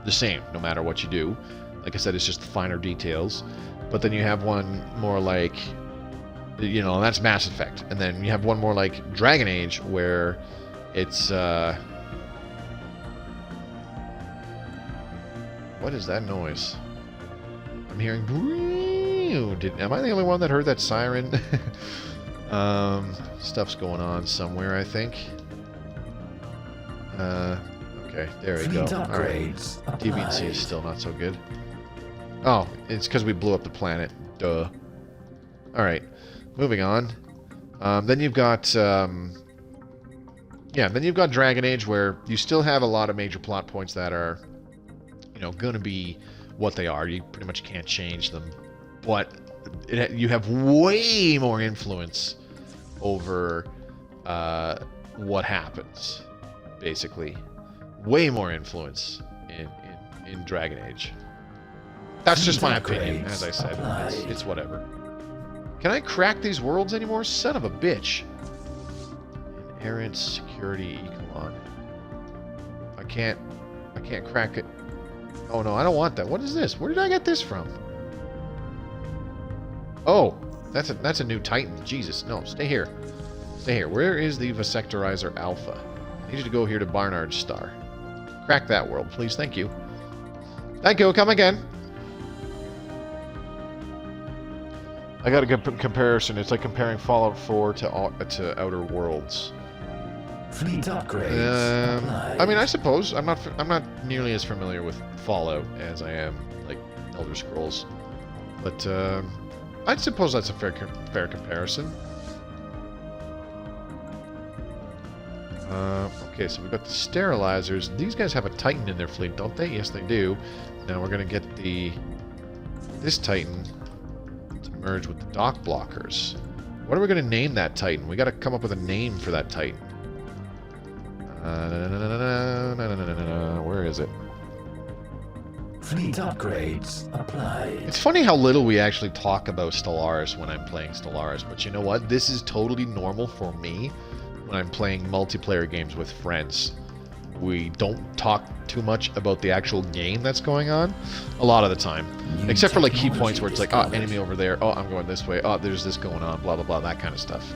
the same, no matter what you do. Like I said, it's just the finer details. But then you have one more like, you know, that's Mass Effect. And then you have one more like Dragon Age, where it's what is that noise? I'm hearing. Am I the only one that heard that siren? Stuff's going on somewhere, I think. Okay, there we go. Alright. DBC is still not so good. Oh, it's because we blew up the planet. Duh. Alright, moving on. Then you've got... then you've got Dragon Age, where you still have a lot of major plot points that are, you know, gonna be what they are. You pretty much can't change them. But you have way more influence over what happens, basically. Way more influence in Dragon Age. That's just my opinion, as I said. It's whatever. Can I crack these worlds anymore? Son of a bitch. Inerrant security echelon. I can't crack it. Oh no, I don't want that. What is this? Where did I get this from? Oh, that's a new Titan. Jesus, no, stay here. Stay here. Where is the Vasectorizer Alpha? I need you to go here to Barnard's Star. Crack that world, please. Thank you. Thank you. Come again. I got a good comparison. It's like comparing Fallout 4 to Outer Worlds. Fleet upgrades. I mean, I suppose I'm not nearly as familiar with Fallout as I am like Elder Scrolls, but I suppose that's a fair comparison. Okay, so we've got the sterilizers. These guys have a Titan in their fleet, don't they? Yes, they do. Now we're gonna get this Titan to merge with the dock blockers. What are we gonna name that Titan? We got to come up with a name for that Titan. Where is it? Fleet upgrades applied. It's funny how little we actually talk about Stellaris when I'm playing Stellaris, but you know what? This is totally normal for me when I'm playing multiplayer games with friends. We don't talk too much about the actual game that's going on a lot of the time. Except for like key points where it's like, oh, enemy over there, oh, I'm going this way, oh, there's this going on, blah, blah, blah, that kind of stuff.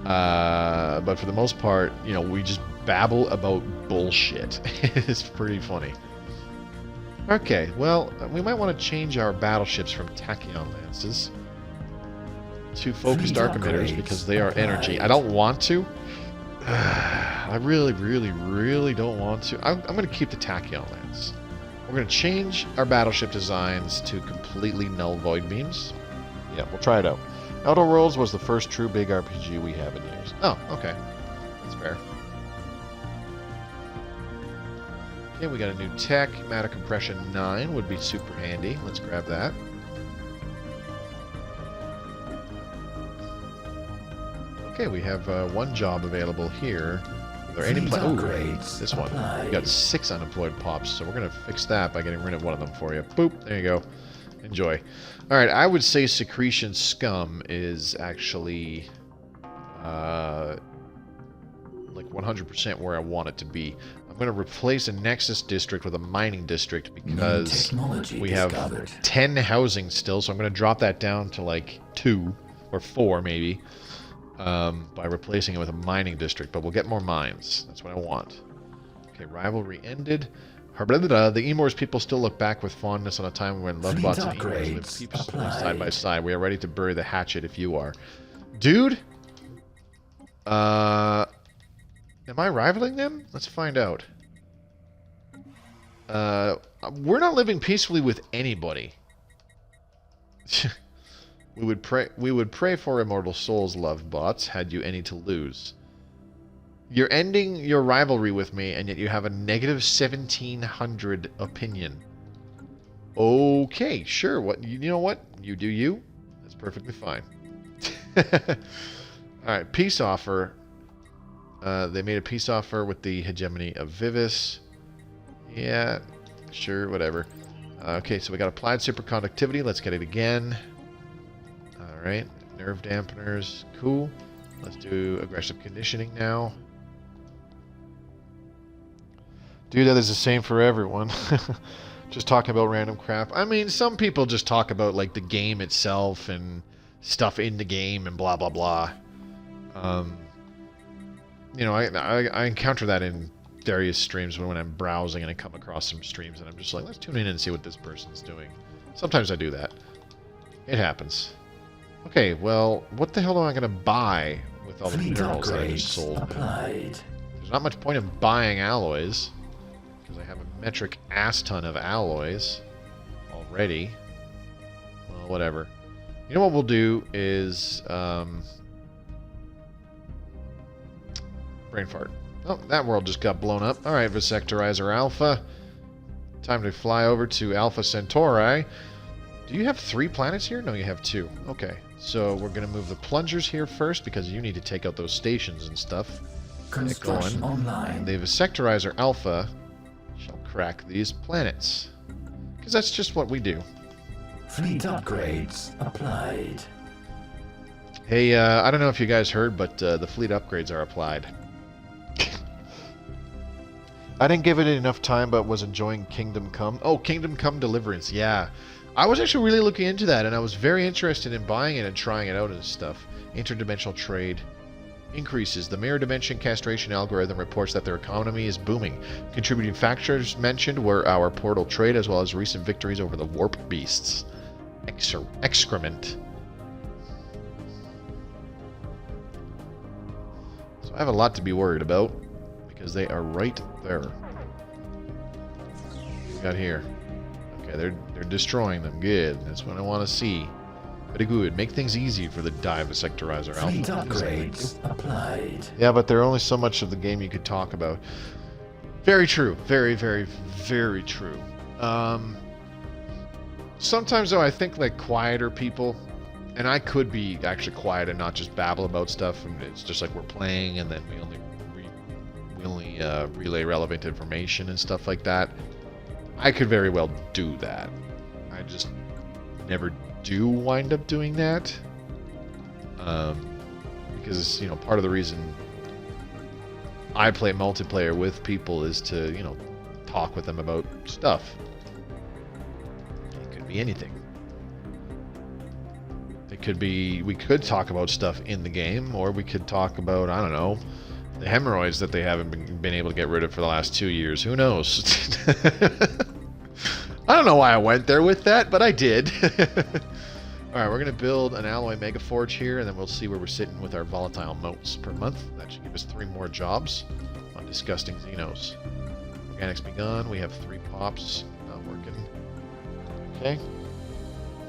But for the most part, you know, we just babble about bullshit. It's pretty funny. Okay, well, we might want to change our battleships from tachyon lances to focused arc emitters because they are energy. I don't want to. I really, really, really don't want to. I'm going to keep the tachyon lance. We're going to change our battleship designs to completely null void beams. Yeah, we'll try it out. Outer Worlds was the first true big RPG we have in years. Oh, okay. That's fair. Okay, we got a new tech. Matter Compression 9 would be super handy. Let's grab that. Okay, we have one job available here. Are there any upgrades? This one. We got 6 unemployed pops, so we're going to fix that by getting rid of one of them for you. Boop. There you go. Enjoy. Alright, I would say Secretion Scum is actually like 100% where I want it to be. I'm going to replace a Nexus district with a mining district because we have 10 housing still, so I'm going to drop that down to like 2 or 4 maybe by replacing it with a mining district, but we'll get more mines. That's what I want. Okay, rivalry ended. The Emors people still look back with fondness on a time when Lovebots and Emors lived peacefully side by side. We are ready to bury the hatchet if you are. Dude? Am I rivaling them? Let's find out. We're not living peacefully with anybody. We would pray for immortal souls, Lovebots, had you any to lose. You're ending your rivalry with me, and yet you have a negative 1,700 opinion. Okay, sure. What you know what? You do you. That's perfectly fine. Alright, peace offer. They made a peace offer with the hegemony of Vivis. Yeah, sure, whatever. Okay, so we got applied superconductivity. Let's get it again. Alright, nerve dampeners. Cool. Let's do aggressive conditioning now. Dude, that is the same for everyone. Just talking about random crap. I mean, some people just talk about, like, the game itself and stuff in the game and blah, blah, blah. You know, I encounter that in various streams when I'm browsing and I come across some streams and I'm just like, let's tune in and see what this person's doing. Sometimes I do that. It happens. Okay, well, what the hell am I going to buy with all the minerals that I just sold? There's not much point in buying alloys. Because I have a metric ass ton of alloys already. Well, whatever. You know what we'll do is brain fart. Oh, that world just got blown up. Alright, Vasectorizer Alpha. Time to fly over to Alpha Centauri. Do you have 3 planets here? No, you have 2. Okay, so we're going to move the plungers here first because you need to take out those stations and stuff. Construction online. And the Vasectorizer Alpha shall crack these planets. Because that's just what we do. Fleet upgrades applied. Hey, I don't know if you guys heard, but the fleet upgrades are applied. I didn't give it enough time, but was enjoying Kingdom Come. Oh, Kingdom Come Deliverance, yeah. I was actually really looking into that, and I was very interested in buying it and trying it out and stuff. Interdimensional trade increases. The mirror dimension castration algorithm reports that their economy is booming. Contributing factors mentioned were our portal trade as well as recent victories over the warp beasts. Excrement. So I have a lot to be worried about because they are right there. What we got here? Okay, they're destroying them. Good. That's what I want to see. Very good. Make things easy for the Vasectorizer Alpha. Fleet upgrades applied. Yeah, but there's only so much of the game you could talk about. Very true. Very, very, very true. Sometimes, though, I think, like, quieter people, and I could be actually quiet and not just babble about stuff, and it's just like we're playing, and then we only relay relevant information and stuff like that. I could very well do that. I just never do wind up doing that. Because, you know, part of the reason I play multiplayer with people is to, you know, talk with them about stuff. It could be anything. It could be, we could talk about stuff in the game, or we could talk about, I don't know, the hemorrhoids that they haven't been able to get rid of for the last 2 years. Who knows? I don't know why I went there with that, but I did. Alright, we're going to build an alloy megaforge here, and then we'll see where we're sitting with our volatile motes per month. That should give us 3 more jobs on disgusting Xenos. Organics begun. We have 3 pops. Not working. Okay.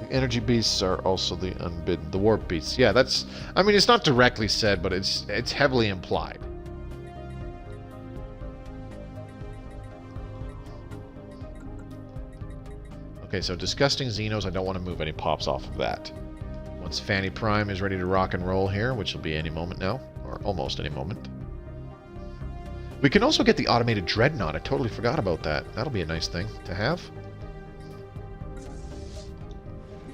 The energy beasts are also the unbidden. The warp beasts. Yeah, that's... I mean, it's not directly said, but it's heavily implied. Okay, so disgusting Xenos, I don't want to move any pops off of that. Once Fanny Prime is ready to rock and roll here, which will be any moment now, or almost any moment. We can also get the automated dreadnought. I totally forgot about that. That'll be a nice thing to have.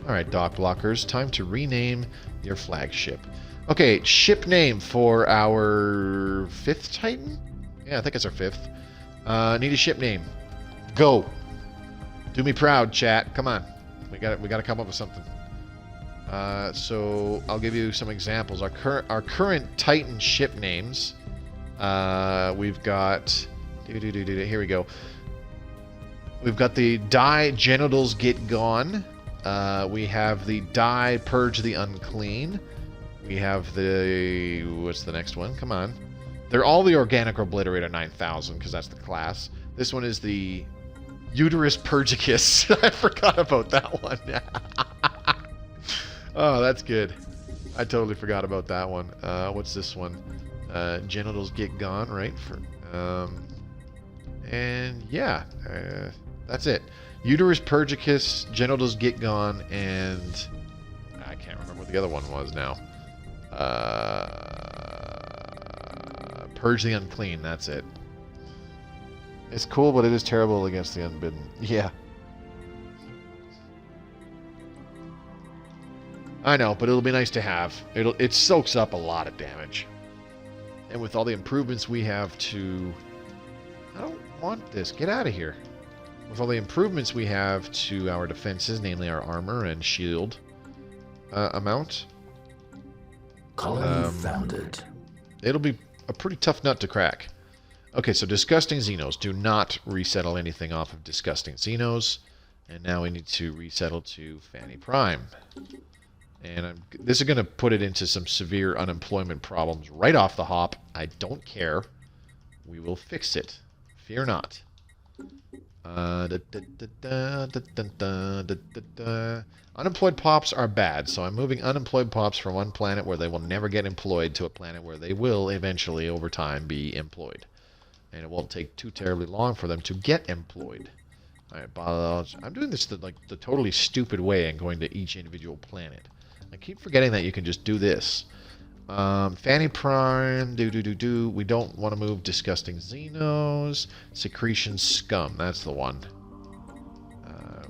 Alright, dock blockers, time to rename your flagship. Okay, ship name for our 5th Titan? Yeah, I think it's our 5th. Need a ship name. Go! Do me proud, chat. Come on. We got to come up with something. So I'll give you some examples. Our current Titan ship names. We've got... Here we go. We've got the Die Genitals Get Gone. We have the Die Purge the Unclean. We have the... What's the next one? Come on. They're all the Organic Obliterator 9000, because that's the class. This one is the... Uterus Purgicus. I forgot about that one. Oh, that's good. I totally forgot about that one. What's this one? genitals get gone, right? And yeah, that's it. Uterus purgicus, genitals get gone, and I can't remember what the other one was now. Purge the unclean, that's it. It's cool, but it is terrible against the unbidden. Yeah. I know, but it'll be nice to have. It soaks up a lot of damage. And with all the improvements we have to... I don't want this. Get out of here. With all the improvements we have to our defenses, namely our armor and shield amount, Colony founded. it'll be a pretty tough nut to crack. Okay, so Disgusting Xenos. Do not resettle anything off of Disgusting Xenos. And now we need to resettle to Fanny Prime. And this is going to put it into some severe unemployment problems right off the hop. I don't care. We will fix it. Fear not. Unemployed pops are bad, so I'm moving unemployed pops from one planet where they will never get employed to a planet where they will eventually, over time, be employed. And it won't take too terribly long for them to get employed. Alright, I'm doing this the totally stupid way and going to each individual planet. I keep forgetting that you can just do this. Fanny Prime, we don't want to move Disgusting Xenos. Secretion Scum, that's the one.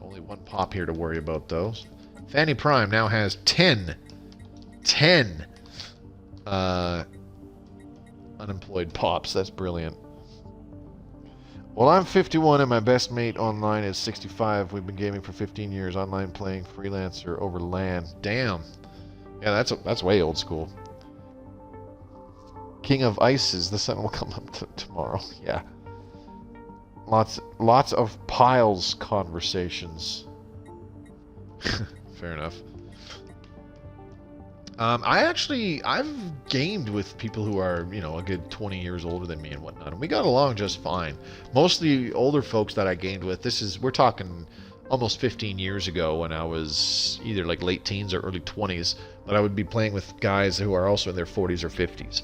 Only one pop here to worry about, though. Fanny Prime now has 10 unemployed pops. That's brilliant. Well, I'm 51 and my best mate online is 65. We've been gaming for 15 years, online playing freelancer over LAN. Damn. Yeah, that's way old school. King of Ices, the sun will come up tomorrow. Yeah. Lots of piles conversations. Fair enough. I've gamed with people who are, a good 20 years older than me and whatnot, and we got along just fine. Most of the older folks that I gamed with, we're talking almost 15 years ago when I was either like late teens or early 20s, but I would be playing with guys who are also in their 40s or 50s.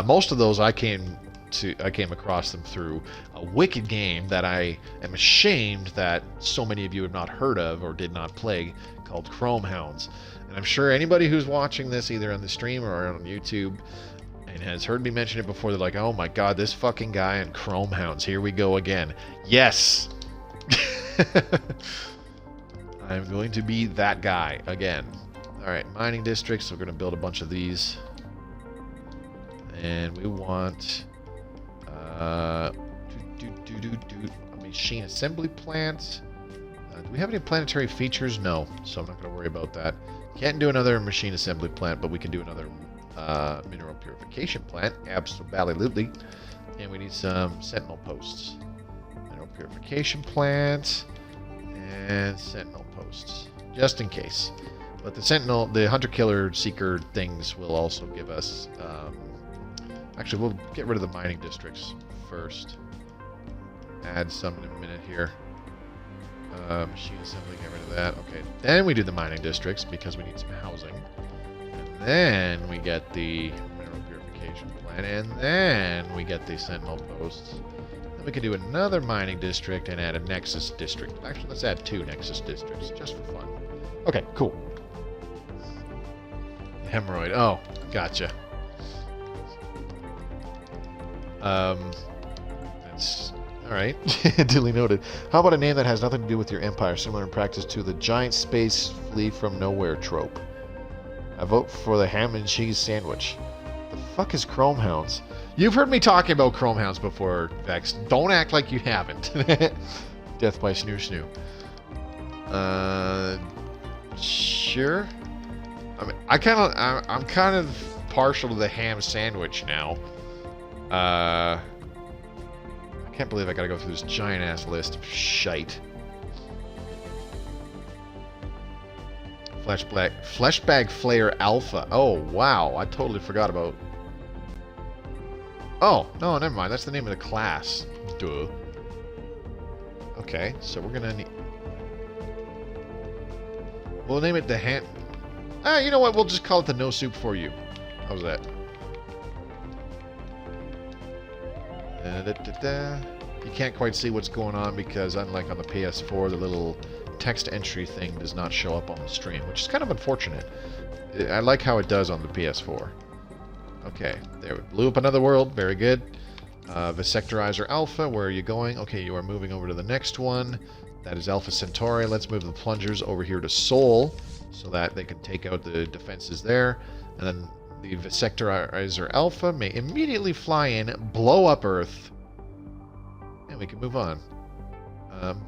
Most of those I came across them through a wicked game that I am ashamed that so many of you have not heard of or did not play, called Chrome Hounds. And I'm sure anybody who's watching this either on the stream or on YouTube and has heard me mention it before, they're like, oh my god, this fucking guy in Chrome Hounds, here we go again. Yes! I'm going to be that guy again. Alright, mining districts, we're going to build a bunch of these. And we want a machine assembly plant. Do we have any planetary features? No, so I'm not going to worry about that. Can't do another machine assembly plant, but we can do another mineral purification plant. Absolutely. And we need some sentinel posts. Mineral purification plant and sentinel posts, just in case. But the hunter-killer seeker things will also give us... actually, we'll get rid of the mining districts first. Add some in a minute here. Machine assembly, get rid of that. Okay, then we do the mining districts because we need some housing. And then we get the mineral purification plant. And then we get the sentinel posts. Then we can do another mining district and add a nexus district. Actually, let's add 2 nexus districts just for fun. Okay, cool. Hemorrhoid. Oh, gotcha. That's... Alright, duly noted. How about a name that has nothing to do with your empire, similar in practice to the giant space flee from nowhere trope? I vote for the ham and cheese sandwich. The fuck is Chrome Hounds? You've heard me talking about Chrome Hounds before, Vex. Don't act like you haven't. Death by Snoo. Sure. I mean, I'm kind of partial to the ham sandwich now. I can't believe I gotta go through this giant-ass list of shite. Fleshbag Flayer Alpha. Oh, wow. I totally forgot about... Oh, no, never mind. That's the name of the class. Duh. Okay, so we're gonna need... We'll name it the ham... You know what? We'll just call it the No Soup For You. How's that? You can't quite see what's going on because unlike on the PS4, the little text entry thing does not show up on the stream, which is kind of unfortunate. I like how it does on the PS4. Okay, there we blew up another world. Very good. Vasectorizer Alpha, where are you going? Okay, you are moving over to the next one. That is Alpha Centauri. Let's move the plungers over here to Sol so that they can take out the defenses there. And then the Vasectorizer Alpha may immediately fly in, blow up Earth, and we can move on.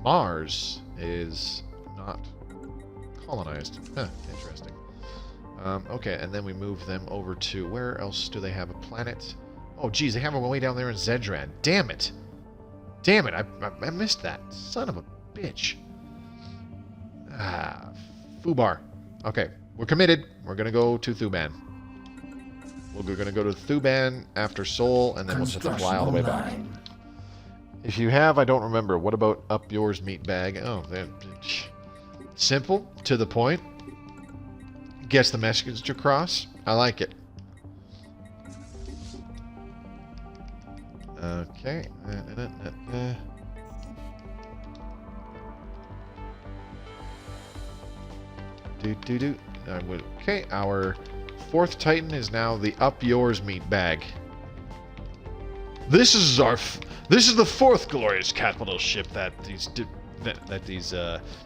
Mars is not colonized. Huh, interesting. Okay, and then we move them over to... Where else do they have a planet? Oh, geez, they have one way down there in Zedran. Damn it! Damn it, I missed that. Son of a bitch. Ah, Fubar. Okay, we're committed. We're going to go to Thuban. We're going to go to Thuban after Sol, and then we'll just fly all the way back. If you have, I don't remember. What about Up Yours Meat Bag? Oh, simple, to the point. Gets the message across. I like it. Okay. Okay, our fourth Titan is now the Up Yours Meat Bag. This is the fourth glorious capital ship that these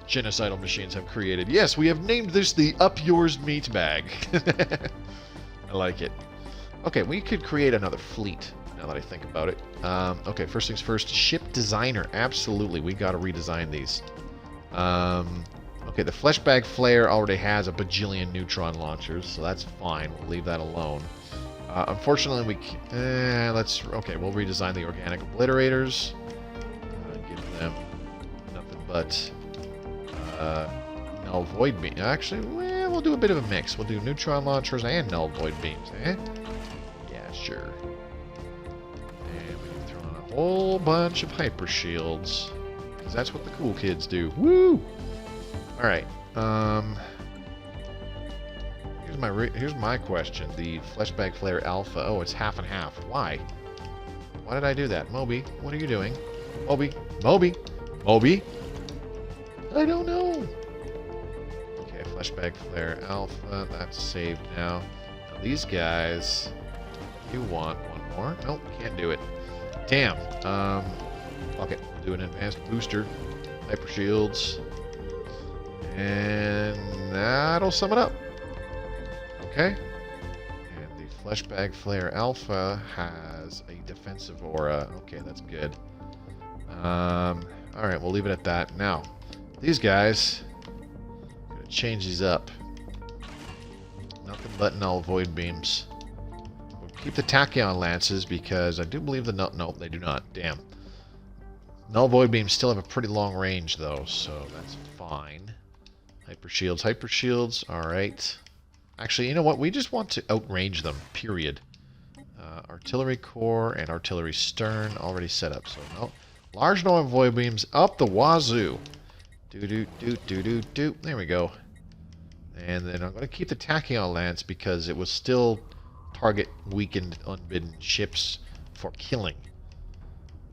genocidal machines have created. Yes, we have named this the Up Yours Meat Bag. I like it. Okay, we could create another fleet, now that I think about it. Okay, first things first, ship designer. Absolutely, we got to redesign these. Okay, the Fleshbag Flare already has a bajillion neutron launchers, so that's fine. We'll leave that alone. Unfortunately, we can't... Okay, we'll redesign the Organic Obliterators. Give them nothing but null void beam. Actually, we'll do a bit of a mix. We'll do neutron launchers and null void beams, eh? Yeah, sure. And we can throw in a whole bunch of hyper shields, because that's what the cool kids do. Woo! All right. Here's my question. The Fleshbag Flare Alpha. Oh, it's half and half. Why? Why did I do that? Moby, what are you doing? Moby. Moby. I don't know. Okay, Fleshbag Flare Alpha. That's saved now. Now these guys. You want one more? Nope, can't do it. Damn. Okay, we'll do an advanced booster. Hyper shields. And that'll sum it up. Okay. And the Fleshbag Flare Alpha has a defensive aura. Okay, that's good. Alright, we'll leave it at that. Now, these guys, I'm going to change these up. Nothing but null void beams. We'll keep the Tachyon Lances because I do believe the null... Nope, they do not. Damn. Null void beams still have a pretty long range, though, so that's fine. Hyper shields, alright. Actually, you know what? We just want to outrange them, period. Artillery core and artillery stern already set up, so no. Large null void beams up the wazoo. Do. There we go. And then I'm going to keep the Tachyon Lance because it will still target weakened, unbidden ships for killing,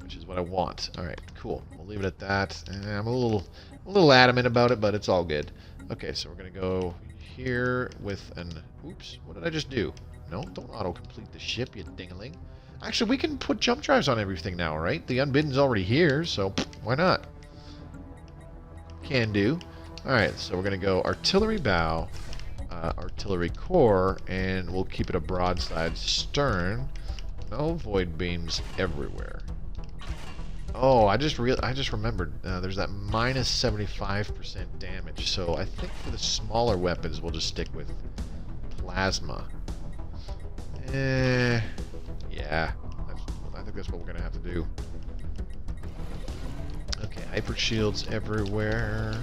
which is what I want. Alright, cool. We'll leave it at that. I'm a little adamant about it, but it's all good. Okay, so we're going to go here with an... Oops, what did I just do? No, don't auto-complete the ship, you dingaling. Actually, we can put jump drives on everything now, right? The Unbidden's already here, so why not? Can do. Alright, so we're going to go artillery bow, artillery core, and we'll keep it a broadside stern. No void beams everywhere. Oh, I just remembered. There's that minus 75% damage. So I think for the smaller weapons, we'll just stick with plasma. Yeah. I think that's what we're gonna have to do. Okay, hyper shields everywhere.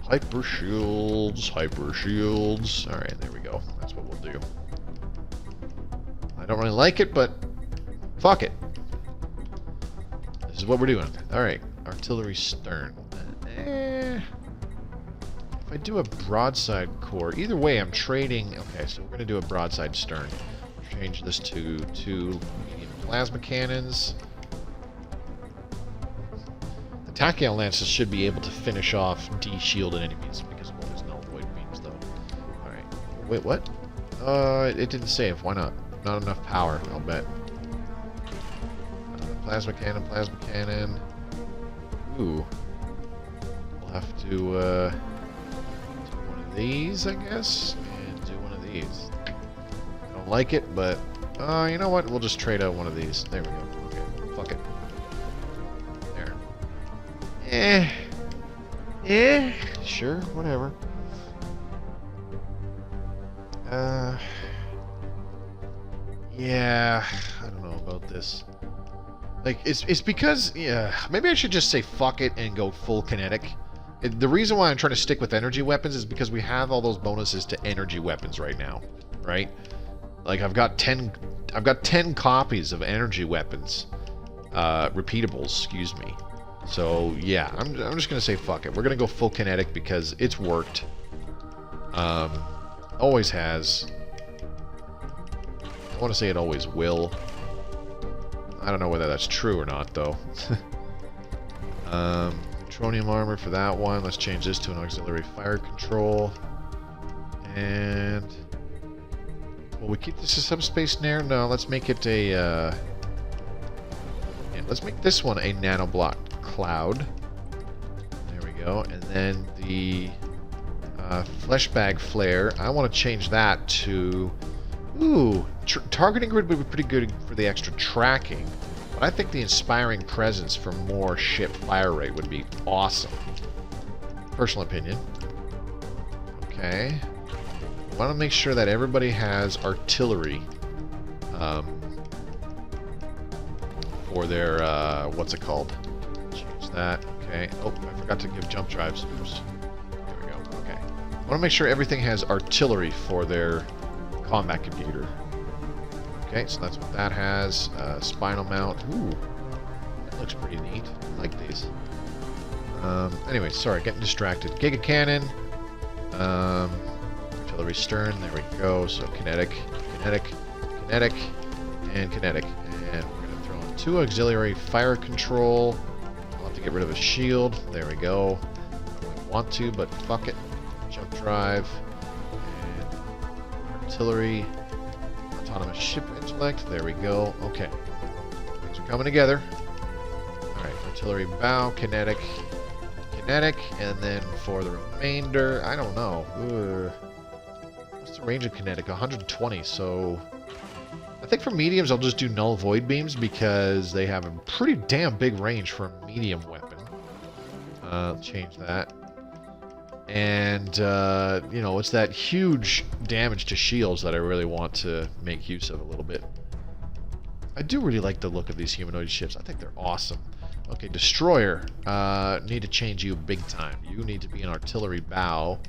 Hyper shields. All right, there we go. That's what we'll do. I don't really like it, but fuck it. This is what we're doing. Alright, artillery stern. If I do a broadside core, either way I'm trading... Okay, so we're going to do a broadside stern. Change this to 2 medium plasma cannons. Tachyon lances should be able to finish off D-shielded enemies because of all these null void beams, though. Alright. Wait, what? It didn't save. Why not? Not enough power, I'll bet. Plasma cannon, plasma cannon. Ooh. We'll have to, do one of these, I guess, and do one of these. I don't like it, but, you know what? We'll just trade out one of these. There we go. Okay, fuck it. Sure, whatever. Yeah, I don't know about this. Like, it's because, yeah, maybe I should just say fuck it and go full kinetic. The reason why I'm trying to stick with energy weapons is because we have all those bonuses to energy weapons right now, right? Like, I've got 10 copies of energy weapons, repeatables, excuse me. So, yeah, I'm just going to say fuck it. We're going to go full kinetic because it's worked. Always has. I want to say it always will. I don't know whether that's true or not, though. Neutronium armor for that one. Let's change this to an auxiliary fire control. And... will we keep this a subspace snare? No, let's make it a... yeah, let's make this one a nanoblock cloud. There we go. And then the flesh bag flare, I want to change that to... ooh, targeting grid would be pretty good for the extra tracking. But I think the inspiring presence for more ship fire rate would be awesome. Personal opinion. Okay. I want to make sure that everybody has artillery for their, what's it called? Change that. Okay. Oh, I forgot to give jump drives. Oops. There we go. Okay. I want to make sure everything has artillery for their combat computer. Okay, so that's what that has. Spinal mount. Ooh. That looks pretty neat. I like these. Anyway, sorry, getting distracted. Giga cannon. Artillery stern. There we go. So kinetic, kinetic, kinetic, and kinetic. And we're going to throw in 2 auxiliary fire control. I'll have to get rid of a shield. There we go. I don't really want to, but fuck it. Jump drive. And artillery. Autonomous ship intellect. There we go. Okay. Things are coming together. Alright, artillery bow, kinetic, kinetic, and then for the remainder, I don't know. What's the range of kinetic? 120, so... I think for mediums I'll just do null void beams because they have a pretty damn big range for a medium weapon. Change that. And, you know, it's that huge damage to shields that I really want to make use of a little bit. I do really like the look of these humanoid ships. I think they're awesome. Okay, Destroyer. Need to change you big time. You need to be an artillery bow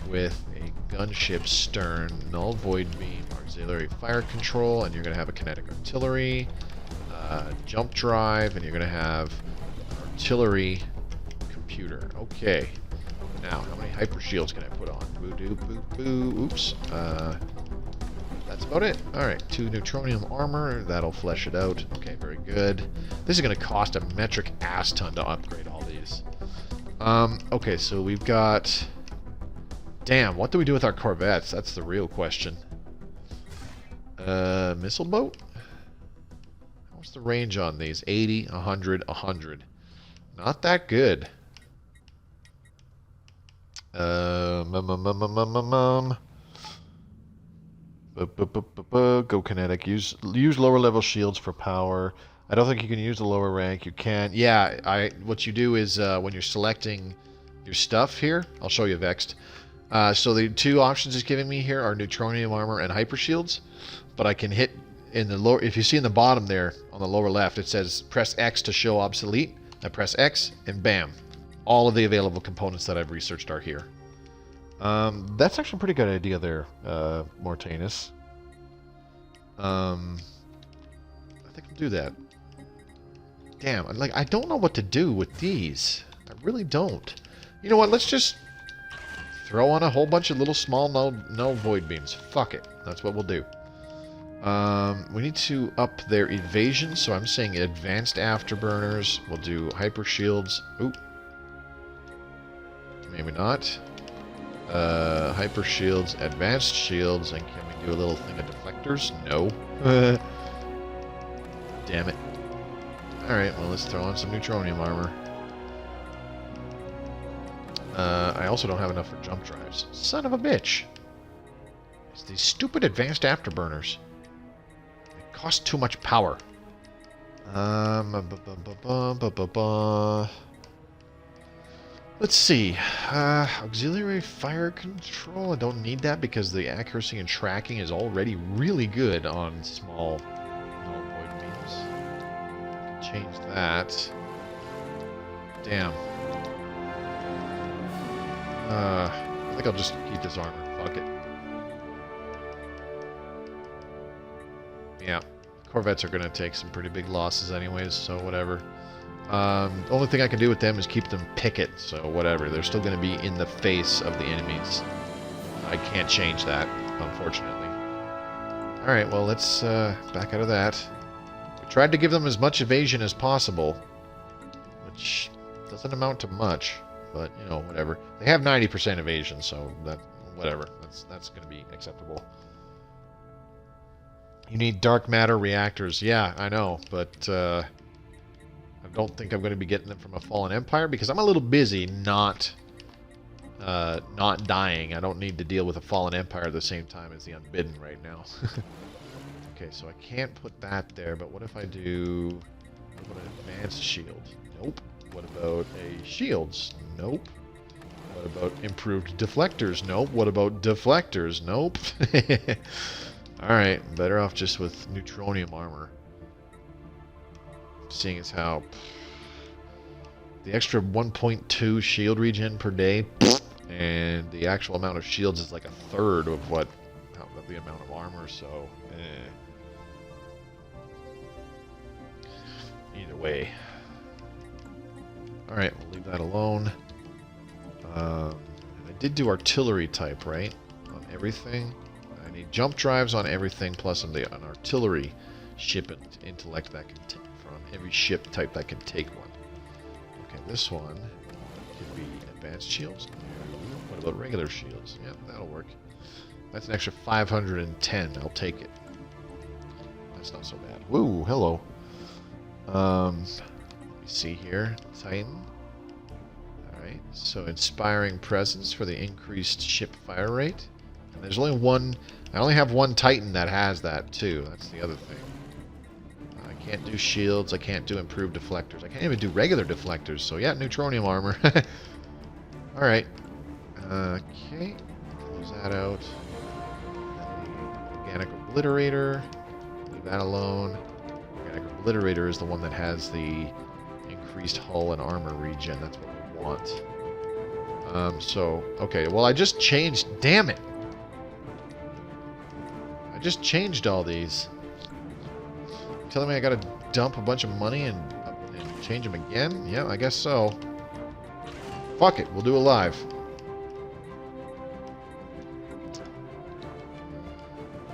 with a gunship stern, null void beam, auxiliary fire control, and you're going to have a kinetic artillery, jump drive, and you're going to have artillery computer. Okay. Now, how many hyper shields can I put on? Boo doo boo boo. Oops. That's about it. Alright, 2 neutronium armor. That'll flesh it out. Okay, very good. This is going to cost a metric ass ton to upgrade all these. Okay, so we've got... damn, what do we do with our corvettes? That's the real question. Missile boat? What's the range on these? 80, 100, 100. Not that good. Go kinetic. Use lower level shields for power. I don't think you can use the lower rank. You can. Yeah, what you do is when you're selecting your stuff here, I'll show you vexed. So the 2 options it's giving me here are neutronium armor and hyper shields, but I can hit in the lower. If you see in the bottom there on the lower left, it says press X to show obsolete. I press X and bam. All of the available components that I've researched are here. That's actually a pretty good idea there, Mortanus. I think I'll do that. Damn, I don't know what to do with these. I really don't. You know what? Let's just throw on a whole bunch of little small null void beams. Fuck it. That's what we'll do. We need to up their evasion, so I'm saying advanced afterburners. We'll do hyper shields. Oop. Maybe not. Hyper shields, advanced shields, and can we do a little thing of deflectors? No. Damn it. Alright, well, let's throw on some neutronium armor. I also don't have enough for jump drives. Son of a bitch. It's these stupid advanced afterburners. They cost too much power. Let's see. Auxiliary fire control. I don't need that because the accuracy and tracking is already really good on small null void beams. Change that. Damn. I think I'll just keep this armor. Fuck it. Yeah. Corvettes are going to take some pretty big losses anyways, so whatever. The only thing I can do with them is keep them picket, so whatever. They're still going to be in the face of the enemies. I can't change that, unfortunately. Alright, well, let's back out of that. We tried to give them as much evasion as possible, which doesn't amount to much, but, you know, whatever. They have 90% evasion, so that, whatever. That's going to be acceptable. You need dark matter reactors. Yeah, I know, but I don't think I'm going to be getting them from a fallen empire because I'm a little busy not dying. I don't need to deal with a fallen empire at the same time as the Unbidden right now. Okay, so I can't put that there, but what if I do... What about an advanced shield? Nope. What about a shields? Nope. What about improved deflectors? Nope. What about deflectors? Nope. Alright, better off just with neutronium armor. Seeing as how the extra 1.2 shield regen per day, and the actual amount of shields is like a third of what the amount of armor, so either way. Alright, we'll leave that alone. I did do artillery type, right? On everything. I need jump drives on everything, plus an artillery ship intellect that can take from every ship type that can take one. Okay, this one could be advanced shields. What about regular shields? Yeah, that'll work. That's an extra 510. I'll take it. That's not so bad. Woo, hello. Let me see here. Titan. Alright, so inspiring presence for the increased ship fire rate. And there's only one... I only have one Titan that has that, too. That's the other thing. I can't do shields. I can't do improved deflectors. I can't even do regular deflectors. So, yeah, neutronium armor. Alright. Okay. Close that out. Organic Obliterator. Leave that alone. Organic Obliterator is the one that has the increased hull and armor regen. That's what we want. So, okay. Well, I just changed... Damn it! I just changed all these. You're telling me I gotta dump a bunch of money and change them again? Yeah, I guess so. Fuck it, we'll do it live.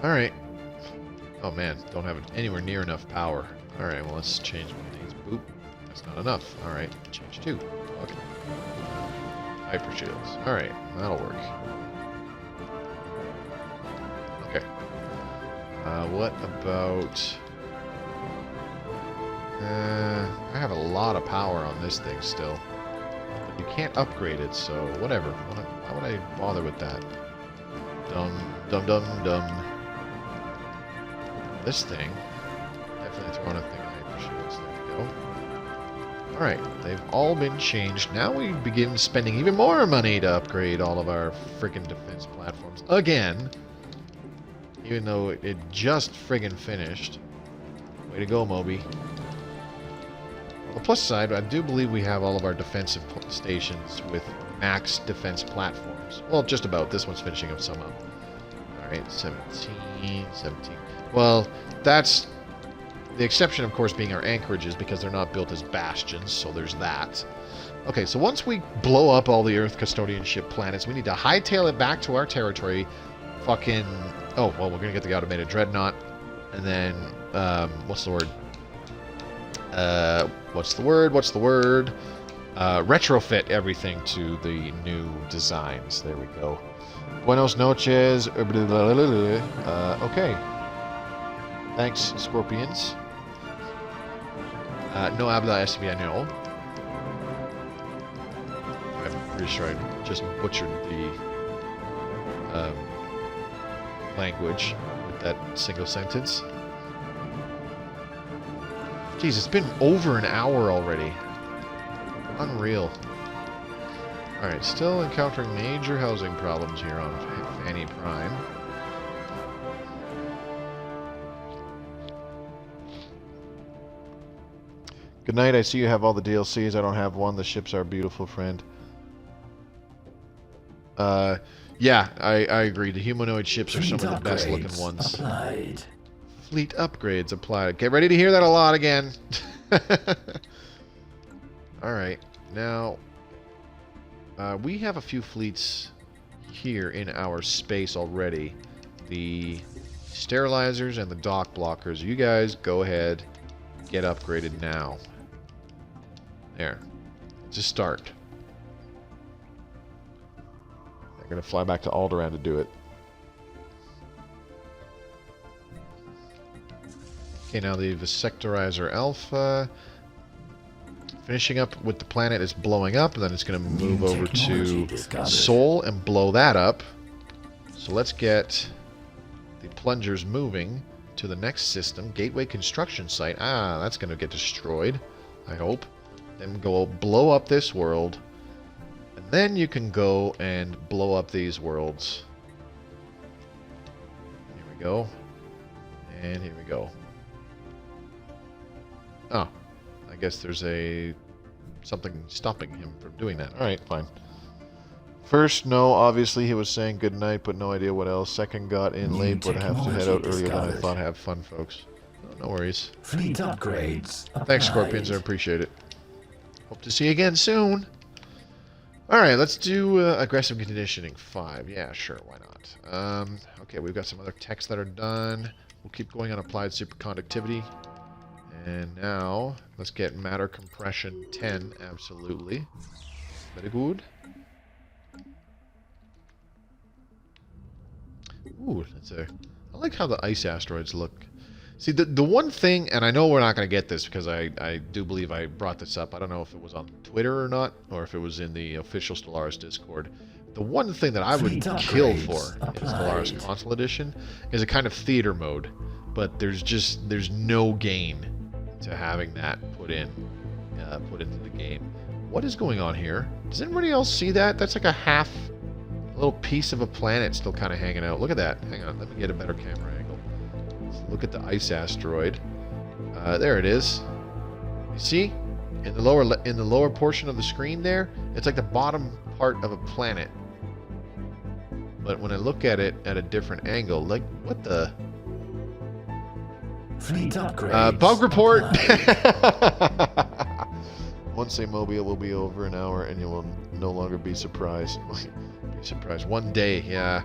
Alright. Oh man, don't have anywhere near enough power. Alright, well let's change one of these. Boop. That's not enough. Alright, change two. Okay. Hyper shields. Alright, that'll work. Okay. What about... I have a lot of power on this thing still. But you can't upgrade it, so whatever. Why would I bother with that? Dumb. This thing. Definitely throw on a thing of hyper shields. There we go. Alright, they've all been changed. Now we begin spending even more money to upgrade all of our frickin' defense platforms. Again. Even though it just friggin' finished. Way to go, Moby. On the plus side, I do believe we have all of our defensive stations with max defense platforms. Well, just about. This one's finishing up somehow. Alright, 17. Well, that's... The exception, of course, being our anchorages, because they're not built as bastions, so there's that. Okay, so once we blow up all the Earth Custodianship planets, we need to hightail it back to our territory. Fucking... Oh, well, we're gonna get the automated dreadnought. And then, what's the word? What's the word? Retrofit everything to the new designs. There we go. Buenos noches. Okay. Thanks, Scorpions. No habla español. I'm pretty sure I just butchered the language with that single sentence. Jeez, it's been over an hour already. Unreal. Alright, still encountering major housing problems here on Fanny Prime. Good night, I see you have all the DLCs. I don't have one. The ships are beautiful, friend. Yeah, I agree. The humanoid ships are some of the best looking ones. Applied. Fleet upgrades applied. Get ready to hear that a lot again. Alright, now we have a few fleets here in our space already. The sterilizers and the dock blockers. You guys go ahead, get upgraded now. There. It's a start. They're going to fly back to Alderaan to do it. Okay, now the Vasectorizer Alpha. Finishing up with the planet is blowing up, and then it's going to move over to Sol and blow that up. So let's get the plungers moving to the next system. Gateway construction site. Ah, that's going to get destroyed, I hope. Then go blow up this world. And then you can go and blow up these worlds. Here we go. And here we go. Oh. I guess there's something stopping him from doing that. Alright, fine. First, no, obviously he was saying goodnight, but no idea what else. Second, got in late, but I have to head out earlier than I thought. Have fun, folks. No worries. Fleet upgrades. Thanks, Scorpions. I appreciate it. Hope to see you again soon. Alright, let's do aggressive conditioning 5. Yeah, sure, why not? Okay, we've got some other techs that are done. We'll keep going on applied superconductivity. And now, let's get matter compression 10, absolutely. Very good. Ooh, I like how the ice asteroids look. See, the one thing, and I know we're not going to get this because I do believe I brought this up. I don't know if it was on Twitter or not, or if it was in the official Stellaris Discord. The one thing that I would kill for in Stellaris Console Edition is a kind of theater mode. But there's no gain to having that put into the game. What is going on here? Does anybody else see that? That's like a little piece of a planet still kind of hanging out. Look at that. Hang on, let me get a better camera angle. Let's look at the ice asteroid. There it is. You see? In the lower portion of the screen there, it's like the bottom part of a planet. But when I look at it at a different angle, like what the? Fleet upgrades. Bug report! Once a Mobile will be over an hour and you will no longer be surprised. Be surprised. One day, yeah.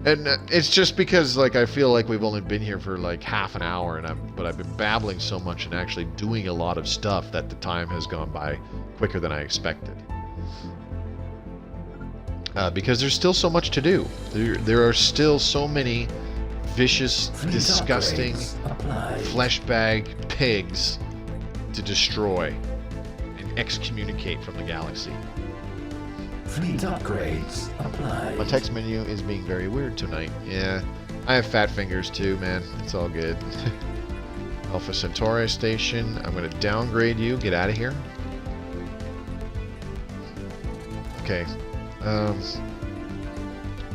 And it's just because like I feel like we've only been here for like half an hour, but I've been babbling so much and actually doing a lot of stuff that the time has gone by quicker than I expected. Because there's still so much to do. There are still so many vicious, disgusting, flesh bag pigs to destroy and excommunicate from the galaxy. Fleet upgrades applied. My text menu is being very weird tonight. Yeah, I have fat fingers too, man. It's all good. Alpha Centauri station. I'm going to downgrade you. Get out of here. Okay.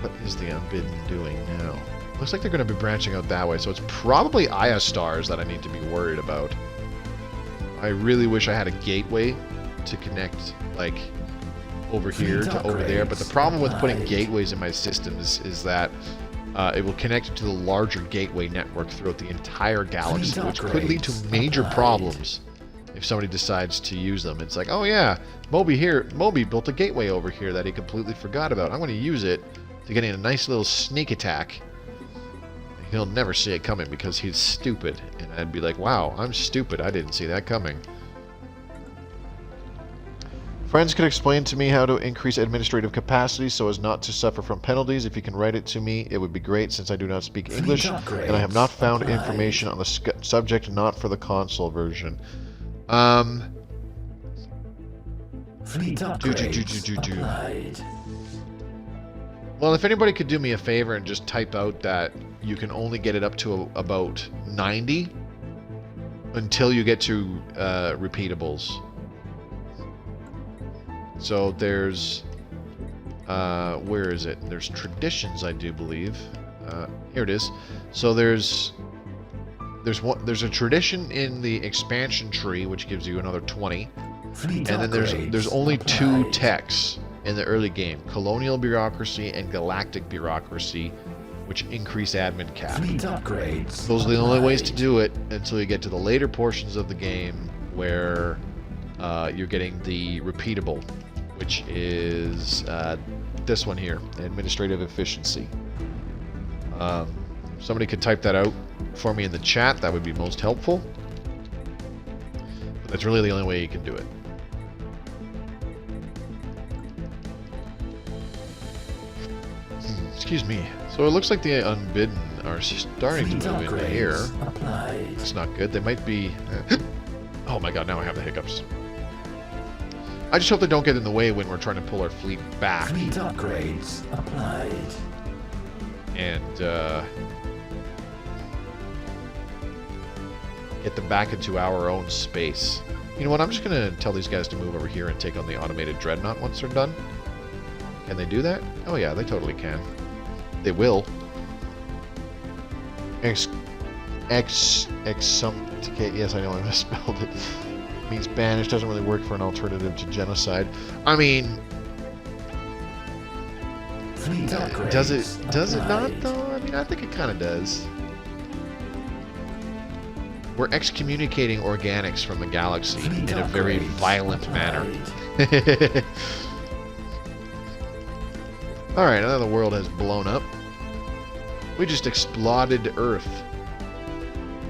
What is the Unbidden doing now? Looks like they're going to be branching out that way, so it's probably Aya stars that I need to be worried about. I really wish I had a gateway to connect, like, over here to over there, but the problem with putting gateways in my systems is that it will connect to the larger gateway network throughout the entire galaxy, which could lead to major problems if somebody decides to use them. It's like, oh yeah, Moby built a gateway over here that he completely forgot about. I'm going to use it to get in a nice little sneak attack. he'll never see it coming because he's stupid. And I'd be like, wow, I'm stupid. I didn't see that coming. Friends could explain to me how to increase administrative capacity so as not to suffer from penalties. If you can write it to me, it would be great since I do not speak English and I have not found information on the subject not for the console version. Fleet upgrades applied. Well, if anybody could do me a favor and just type out that you can only get it up to about 90 until you get to repeatables. So there's, where is it? There's traditions, I do believe. Here it is. So there's a tradition in the expansion tree which gives you another 20, and then there's only 2 techs in the early game: colonial bureaucracy and galactic bureaucracy, which increase admin cap. Fleet upgrades. Those are the only ways to do it until you get to the later portions of the game where you're getting the repeatable, which is this one here, administrative efficiency. If somebody could type that out for me in the chat, that would be most helpful. But that's really the only way you can do it. Excuse me. So it looks like the Unbidden are starting to move into here. That's not good. They might be... Oh my god, now I have the hiccups. I just hope they don't get in the way when we're trying to pull our fleet back. Fleet upgrades applied. And get them back into our own space. You know what? I'm just going to tell these guys to move over here and take on the automated dreadnought once they're done. Can they do that? Oh yeah, they totally can. They will. Exsumpticate. Yes, I know I misspelled it. Means banish. Doesn't really work for an alternative to genocide. I mean, does it not though? I mean, I think it kind of does. We're excommunicating organics from the galaxy in a very violent manner. Alright, now the world has blown up. We just exploded Earth.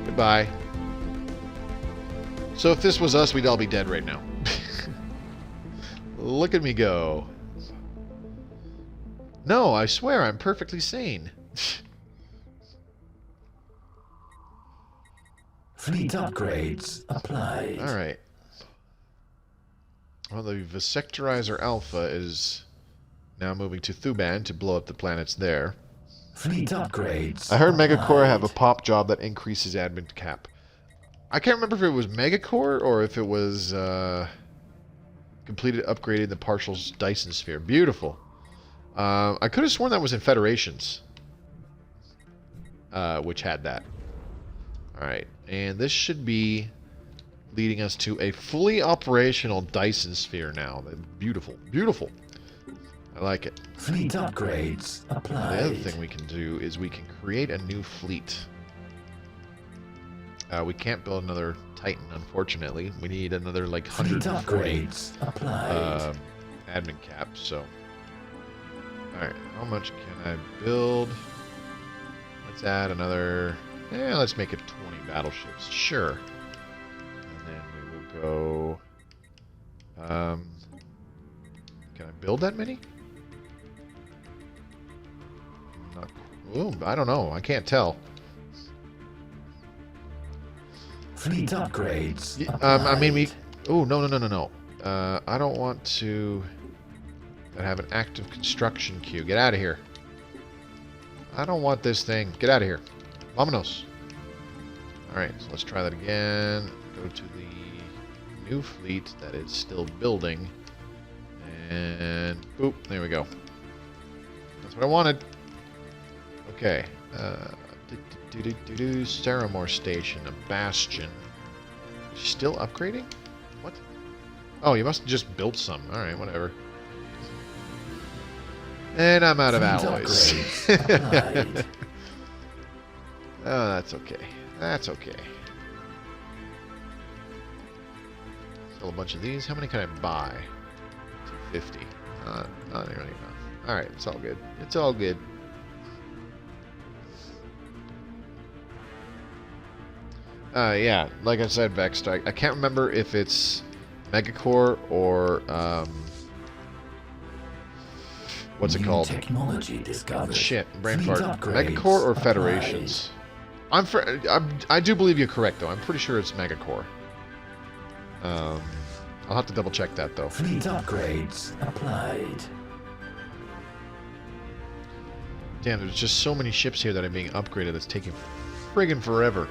Goodbye. So if this was us, we'd all be dead right now. Look at me go. No, I swear I'm perfectly sane. Fleet upgrades applied. Alright. Well, the Vasectorizer Alpha is now moving to Thuban to blow up the planets there. Fleet upgrades. I heard Megacore have a pop job that increases admin cap. I can't remember if it was Megacore or if it was completed upgrading the partial Dyson sphere. Beautiful. I could have sworn that was in Federations, which had that. Alright, and this should be leading us to a fully operational Dyson sphere now. Beautiful, beautiful. I like it. Fleet upgrades applied. The other thing we can do is we can create a new fleet. We can't build another Titan, unfortunately. We need another like 140 admin cap. So, all right, how much can I build? Let's add another. Yeah, let's make it 20 battleships. Sure. And then we will go. Can I build that many? Not. Ooh, I don't know. I can't tell. Fleet upgrades. I mean, we. Oh no. I don't want to have an active construction queue. Get out of here. I don't want this thing. Get out of here. Vámonos. Alright, so let's try that again. Go to the new fleet that is still building. And boop, there we go. That's what I wanted. Okay. Saramore Station, a bastion. Still upgrading? What? Oh, you must have just built some. Alright, whatever. And I'm out of alloys. Oh, that's okay. That's okay. Still a bunch of these. How many can I buy? 250. Not nearly enough. Alright, it's all good. It's all good. Yeah, like I said, Vexed, I can't remember if it's Megacore or, what's it called? Technology discovered. Shit, brain Fleet fart. upgrades Megacore or applied. Federations? I do believe you're correct, though. I'm pretty sure it's Megacore. I'll have to double check that, though. Fleet upgrades applied. Damn, there's just so many ships here that are being upgraded that's taking friggin' forever.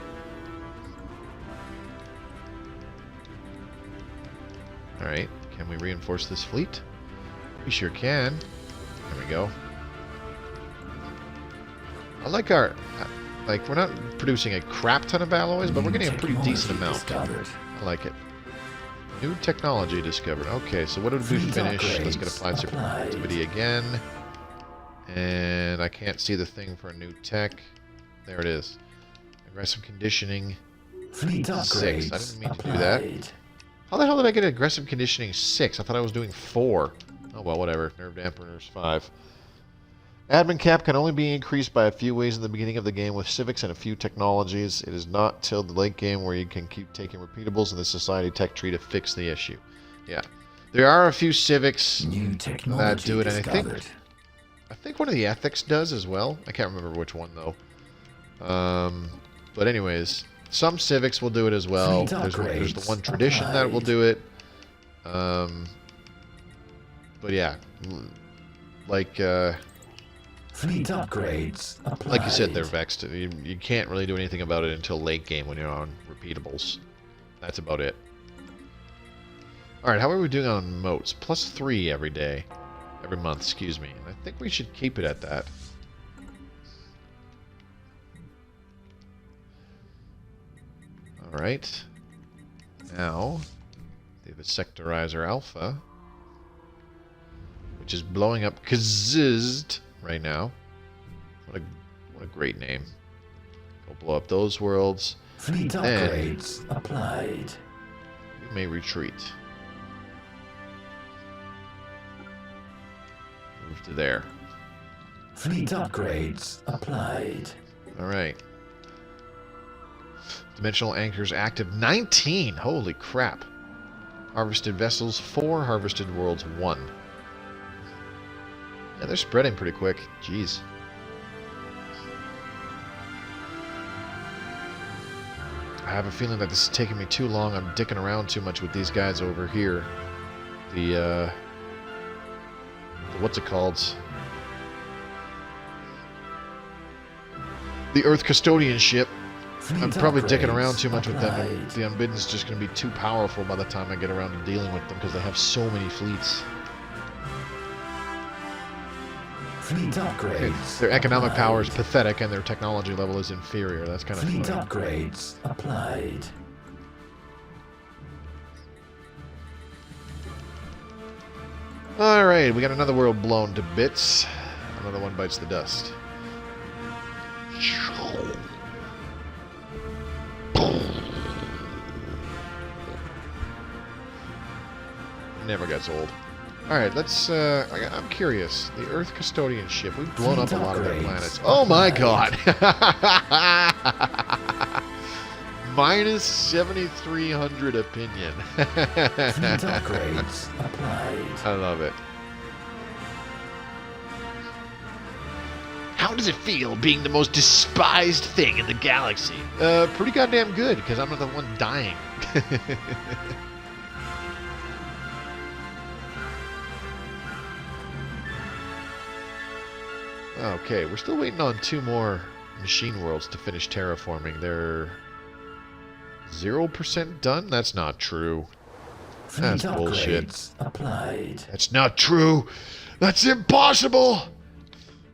Alright, can we reinforce this fleet? We sure can. There we go. I like our... Like, we're not producing a crap ton of alloys, but we're getting a pretty decent amount. Discovered. I like it. New technology discovered. Okay, so what did we finish? Let's get applied activity again. And I can't see the thing for a new tech. There it is. Aggressive conditioning. Fleet 6. upgrades I didn't mean to do applied. that. How the hell did I get aggressive conditioning 6? I thought I was doing 4. Oh well, whatever. Nerve dampeners 5. Admin cap can only be increased by a few ways in the beginning of the game with civics and a few technologies. It is not till the late game where you can keep taking repeatables in the society tech tree to fix the issue. Yeah. There are a few civics New that technology do it, and discovered. I think one of the ethics does as well. I can't remember which one though. But anyways, some civics will do it as well. There's the one tradition that will do it. But yeah, like Fleet upgrades applied. like you said, they're vexed. You can't really do anything about it until late game when you're on repeatables. That's about it. All right, how are we doing on moats? +3 every day, every month. Excuse me. I think we should keep it at that. All right. Now, they have a sectorizer alpha, which is blowing up Kazizd right now. What a great name. Go blow up those worlds. Fleet upgrades applied. We may retreat. Move to there. Fleet upgrades applied. Alright. Dimensional anchors active 19! Holy crap. Harvested vessels 4, harvested worlds 1. Yeah, they're spreading pretty quick. Jeez. I have a feeling that this is taking me too long. I'm dicking around too much with these guys over here. The what's it called? The Earth Custodianship. I'm probably dicking around too much with them. And the Unbidden's just going to be too powerful by the time I get around to dealing with them because they have so many fleets. Fleet upgrades. Their economic power is pathetic and their technology level is inferior. That's kind of Fleet funny. upgrades applied. Alright, we got another world blown to bits. Another one bites the dust. Never gets old. Alright, let's, I'm curious. The Earth Custodianship. We've blown up a lot of their planets. Oh my god! Minus 7,300 opinion. Fleet upgrades applied. I love it. How does it feel being the most despised thing in the galaxy? Pretty goddamn good, because I'm not the one dying. Okay, we're still waiting on 2 more machine worlds to finish terraforming. They're 0% done? That's not true. That's bullshit. Applied. That's not true! That's impossible!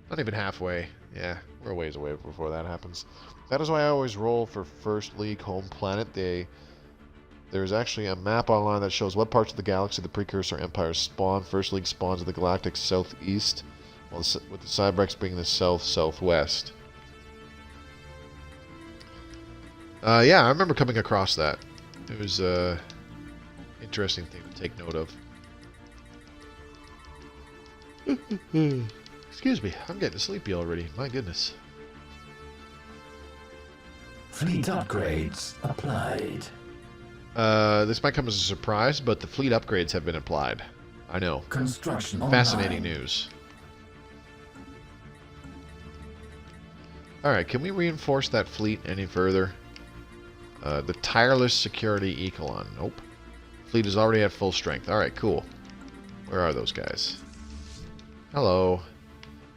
Not even halfway. Yeah, we're a ways away before that happens. That is why I always roll for First League home planet. There's actually a map online that shows what parts of the galaxy the precursor empires spawn. First League spawns at the galactic southeast, with the Cybrex being the south-southwest. Yeah, I remember coming across that. It was an interesting thing to take note of. Excuse me, I'm getting sleepy already. My goodness. Fleet upgrades applied. This might come as a surprise, but the fleet upgrades have been applied. I know. Construction Fascinating online. news. Alright, can we reinforce that fleet any further? The tireless security echelon. Nope. Fleet is already at full strength. Alright, cool. Where are those guys? Hello.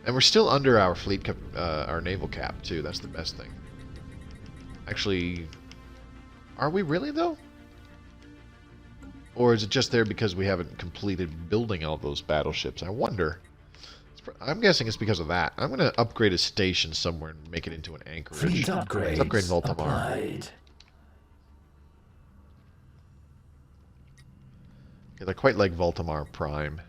And we're still under our fleet cap, our naval cap, too. That's the best thing. Actually, are we really, though? Or is it just there because we haven't completed building all those battleships? I wonder. I'm guessing it's because of that. I'm going to upgrade a station somewhere and make it into an anchorage. Fleet upgrades Let's upgrade Voltamar. applied. Because I quite like Voltamar Prime.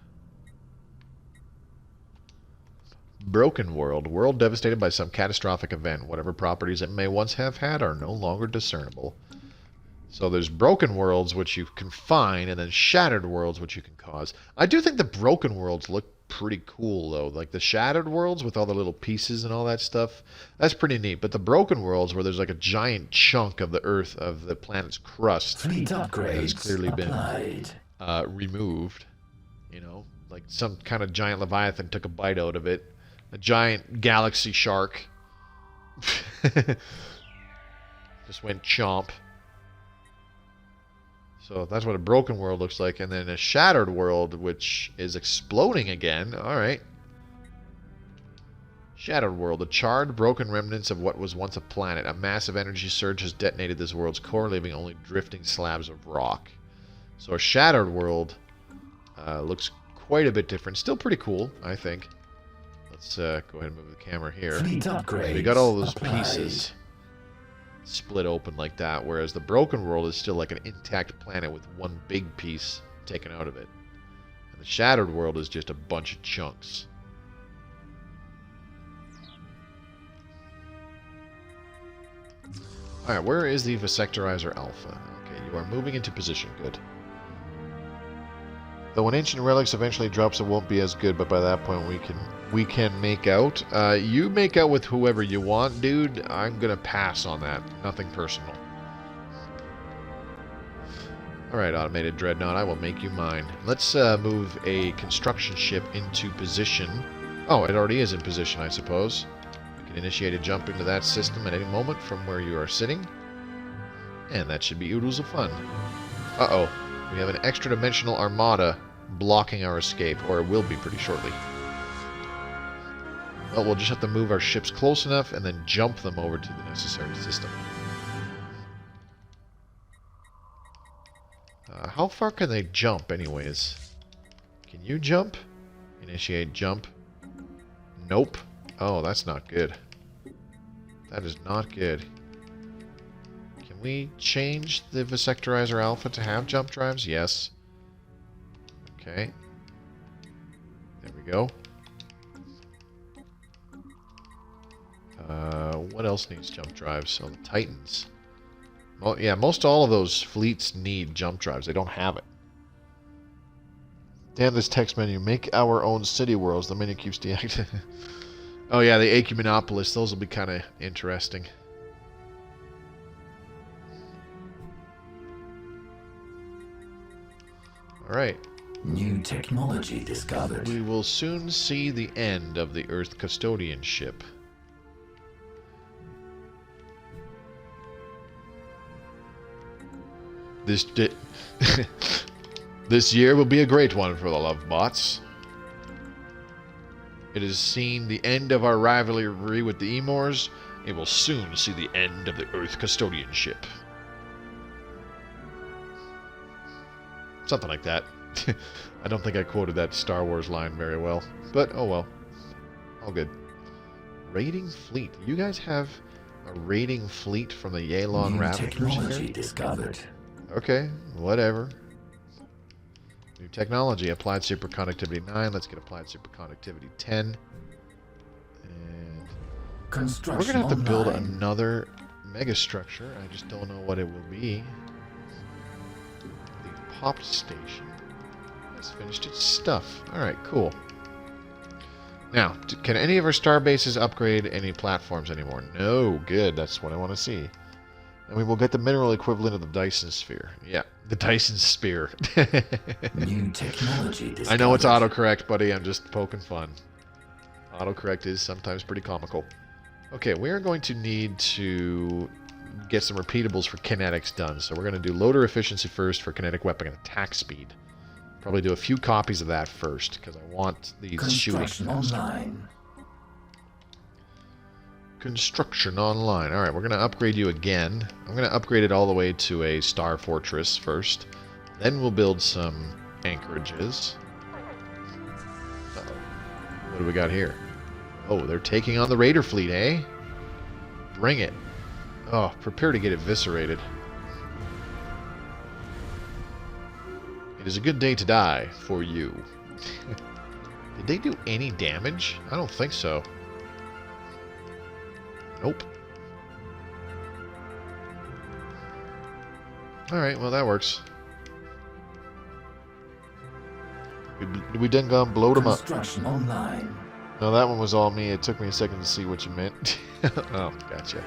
Broken world. World devastated by some catastrophic event. Whatever properties it may once have had are no longer discernible. So there's broken worlds, which you can find, and then shattered worlds, which you can cause. I do think the broken worlds look pretty cool, though. Like the shattered worlds with all the little pieces and all that stuff. That's pretty neat. But the broken worlds, where there's like a giant chunk of the Earth, of the planet's crust, Fleet upgrades has clearly applied. been removed. You know, like some kind of giant leviathan took a bite out of it. A giant galaxy shark just went chomp. So that's what a broken world looks like. And then a shattered world, which is exploding again. Alright. Shattered world. The charred, broken remnants of what was once a planet. A massive energy surge has detonated this world's core, leaving only drifting slabs of rock. So a shattered world looks quite a bit different. Still pretty cool, I think. Let's go ahead and move the camera here. Fleet upgrades So we got all those applied. pieces split open like that, whereas the broken world is still like an intact planet with one big piece taken out of it. And the shattered world is just a bunch of chunks. Alright, where is the Vasectorizer Alpha? Okay, you are moving into position. Good. Though when Ancient Relics eventually drops, it won't be as good, but by that point we can make out. You make out with whoever you want, dude. I'm gonna pass on that. Nothing personal. Alright, Automated Dreadnought, I will make you mine. Let's move a construction ship into position. Oh, it already is in position, I suppose. We can initiate a jump into that system at any moment from where you are sitting. And that should be oodles of fun. Uh-oh. We have an extra-dimensional armada blocking our escape, or it will be pretty shortly. Well, we'll just have to move our ships close enough and then jump them over to the necessary system. How far can they jump, anyways? Can you jump? Initiate jump. Nope. Oh, that's not good. That is not good. Can we change the Vasectorizer Alpha to have jump drives? Yes. Okay. There we go. What else needs jump drives? Oh, the Titans. Well, yeah, most all of those fleets need jump drives. They don't have it. Damn this text menu. Make our own city worlds. The menu keeps deactivated. Oh yeah, the Ecumenopolis. Those will be kind of interesting. Alright. New technology discovered. We will soon see the end of the Earth Custodianship. This year will be a great one for the Lovebots. It has seen the end of our rivalry with the Emors. It will soon see the end of the Earth Custodianship. Something like that. I don't think I quoted that Star Wars line very well. But, oh well. All good. Raiding fleet. You guys have a raiding fleet from the Yalon New Ravagers technology here? discovered. Okay, whatever. New technology. Applied superconductivity 9. Let's get applied superconductivity 10. And Construction we're going to have to build online. another megastructure. I just don't know what it will be. The pop station has finished its stuff. Alright, cool. Now, can any of our star bases upgrade any platforms anymore? No, good. That's what I want to see. And we will get the mineral equivalent of the Dyson Sphere. Yeah, the Dyson Spear. New technology discovered. I know it's autocorrect, buddy. I'm just poking fun. Autocorrect is sometimes pretty comical. Okay, we're going to need to get some repeatables for kinetics done. So we're going to do loader efficiency first for kinetic weapon and attack speed. Probably do a few copies of that first, because I want these shooting Construction online. Construction online. Alright, we're going to upgrade you again. I'm going to upgrade it all the way to a star fortress first. Then we'll build some anchorages. Uh-oh. What do we got here? Oh, they're taking on the Raider fleet, eh? Bring it. Oh, prepare to get eviscerated. It is a good day to die for you. Did they do any damage? I don't think so. Nope. Alright, well that works. We done gone blowed them up. Construction online. No, that one was all me. It took me a second to see what you meant. Oh, gotcha.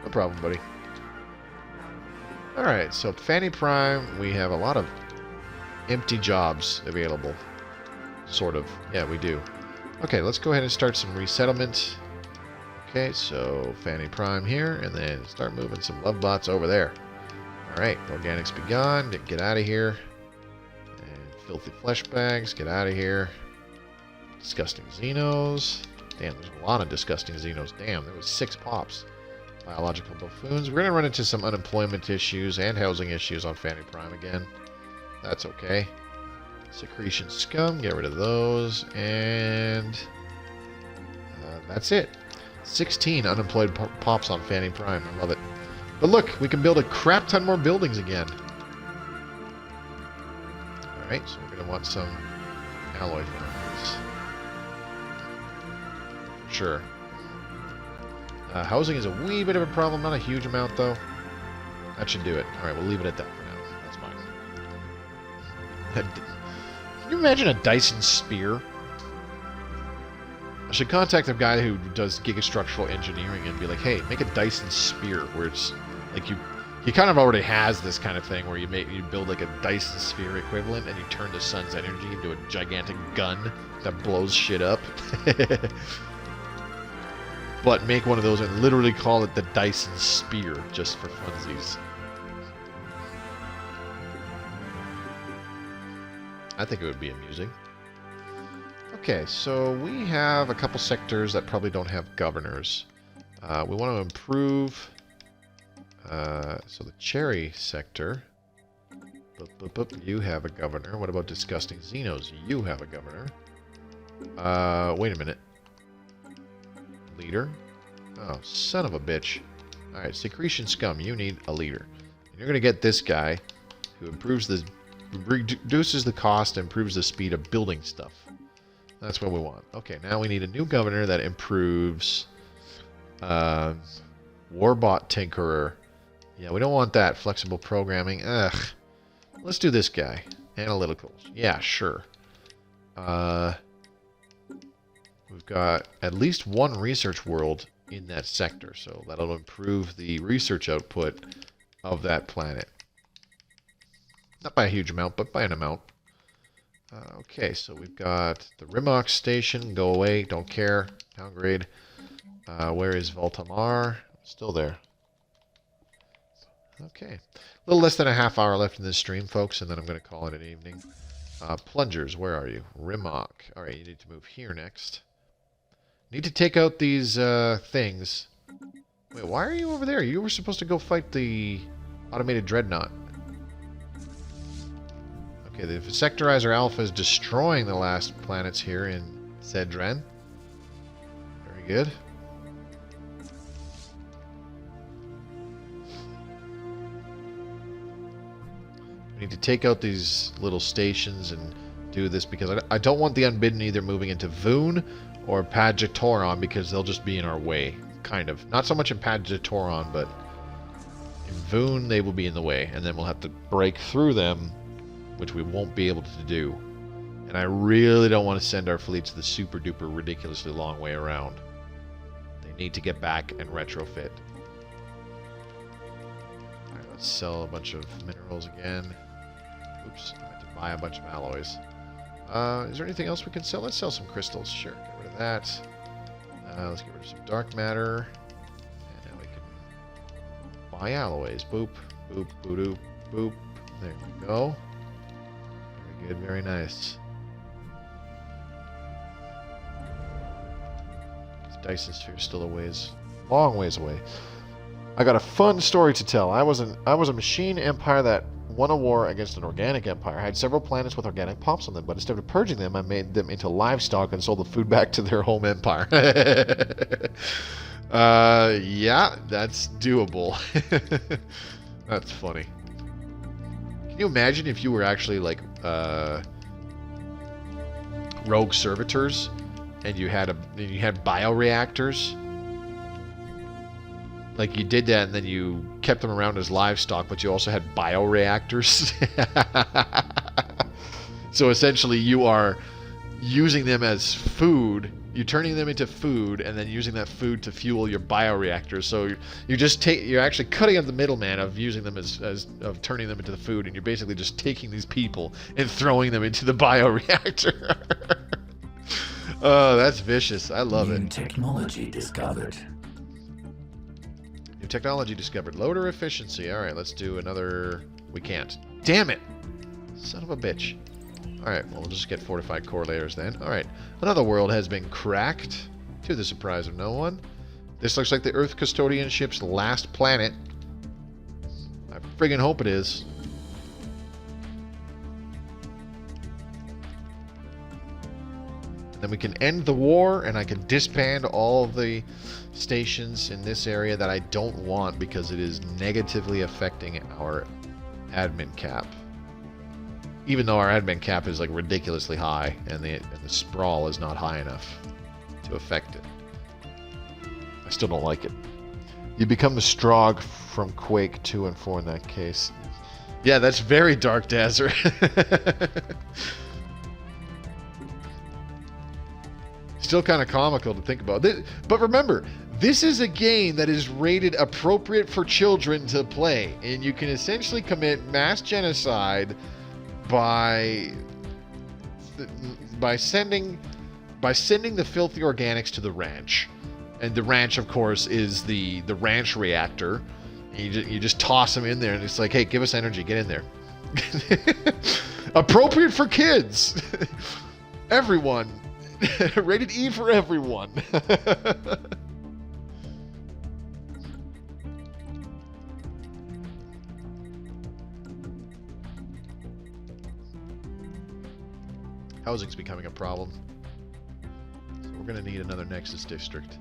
No problem, buddy. Alright, so Fanny Prime, we have a lot of empty jobs available. Sort of. Yeah, we do. Okay, let's go ahead and start some resettlement. Okay, so Fanny Prime here, and then start moving some Lovebots over there. Alright, organics be gone. Get out of here. And filthy flesh bags, get out of here. Disgusting Xenos. Damn, there's a lot of disgusting Xenos. Damn, there was 6 pops. Biological buffoons. We're going to run into some unemployment issues and housing issues on Fanny Prime again. That's okay. Secretion scum, get rid of those. And that's it. 16 unemployed pops on Fanny Prime. I love it. But look, we can build a crap ton more buildings again. Alright, so we're going to want some alloy foundries. Sure. Housing is a wee bit of a problem, not a huge amount though. That should do it. Alright, we'll leave it at that for now. That's fine. Can you imagine a Dyson Spear? I should contact the guy who does gigastructural engineering and be like, hey, make a Dyson Spear, where it's like he kind of already has this kind of thing where you build like a Dyson Sphere equivalent and you turn the sun's energy into a gigantic gun that blows shit up. But make one of those and literally call it the Dyson Spear, just for funsies. I think it would be amusing. Okay, so we have a couple sectors that probably don't have governors. We want to improve... so the Cherry sector... You have a governor. What about Disgusting Xenos? You have a governor. Wait a minute. Leader? Oh, son of a bitch. Alright, Secretion Scum, you need a leader. And you're going to get this guy who improves the... reduces the cost and improves the speed of building stuff. That's what we want. Okay, now we need a new governor that improves... Warbot Tinkerer. Yeah, we don't want that. Flexible programming. Ugh. Let's do this guy. Analyticals. Yeah, sure. We've got at least one research world in that sector, so that'll improve the research output of that planet. Not by a huge amount, but by an amount. Okay, so we've got the Rimox station. Go away, don't care. Downgrade. Where is Voltamar? Still there. Okay. A little less than a half hour left in this stream, folks, and then I'm going to call it an evening. Plungers, where are you? Rimok. Alright, you need to move here next. Need to take out these things. Wait, why are you over there? You were supposed to go fight the automated dreadnought. Okay, the Sectorizer Alpha is destroying the last planets here in Zedran. Very good. We need to take out these little stations and do this because I don't want the Unbidden either moving into Voon or Pagetoron because they'll just be in our way, kind of. Not so much in Pagetoron, but in Voon they will be in the way, and then we'll have to break through them, which we won't be able to do. And I really don't want to send our fleets the super duper ridiculously long way around. They need to get back and retrofit. Let's sell a bunch of minerals again. Oops, I have to buy a bunch of alloys. Is there anything else we can sell? Let's sell some crystals. Sure, get rid of that. Let's get rid of some dark matter. And now we can buy alloys. Boop, boop, boop, boop, boop. There we go. Very good, very nice. This Dyson sphere is still a ways, long ways away. I got a fun story to tell. I was a machine empire that won a war against an organic empire. I had several planets with organic pops on them, but instead of purging them, I made them into livestock and sold the food back to their home empire. Yeah, that's doable. That's funny. Can you imagine if you were actually like rogue servitors and you had bioreactors? Like you did that and then you kept them around as livestock, but you also had bioreactors. So essentially you are using them as food. You're turning them into food and then using that food to fuel your bioreactors. So you're actually cutting out the middleman of using them of turning them into the food, and you're basically just taking these people and throwing them into the bioreactor. Oh, that's vicious. I love it. New technology discovered. New technology discovered. Loader efficiency. Alright, let's do another... We can't. Damn it! Son of a bitch. Alright, well, we'll just get fortified core layers then. Alright, another world has been cracked, to the surprise of no one. This looks like the Earth Custodianship's last planet. I friggin' hope it is. Then we can end the war, and I can disband all of the stations in this area that I don't want because it is negatively affecting our admin cap. Even though our admin cap is like ridiculously high, and the sprawl is not high enough to affect it. I still don't like it. You become the Strogg from Quake 2 and 4 in that case. Yeah, that's very Dark Dazzler. Still kind of comical to think about. But remember, this is a game that is rated appropriate for children to play, and you can essentially commit mass genocide by sending the filthy organics to the ranch. And the ranch, of course, is the ranch reactor. And you just toss them in there, and it's like, hey, give us energy, get in there. Appropriate for kids. Everyone. Rated E for everyone. Housing's becoming a problem. So we're going to need another Nexus district.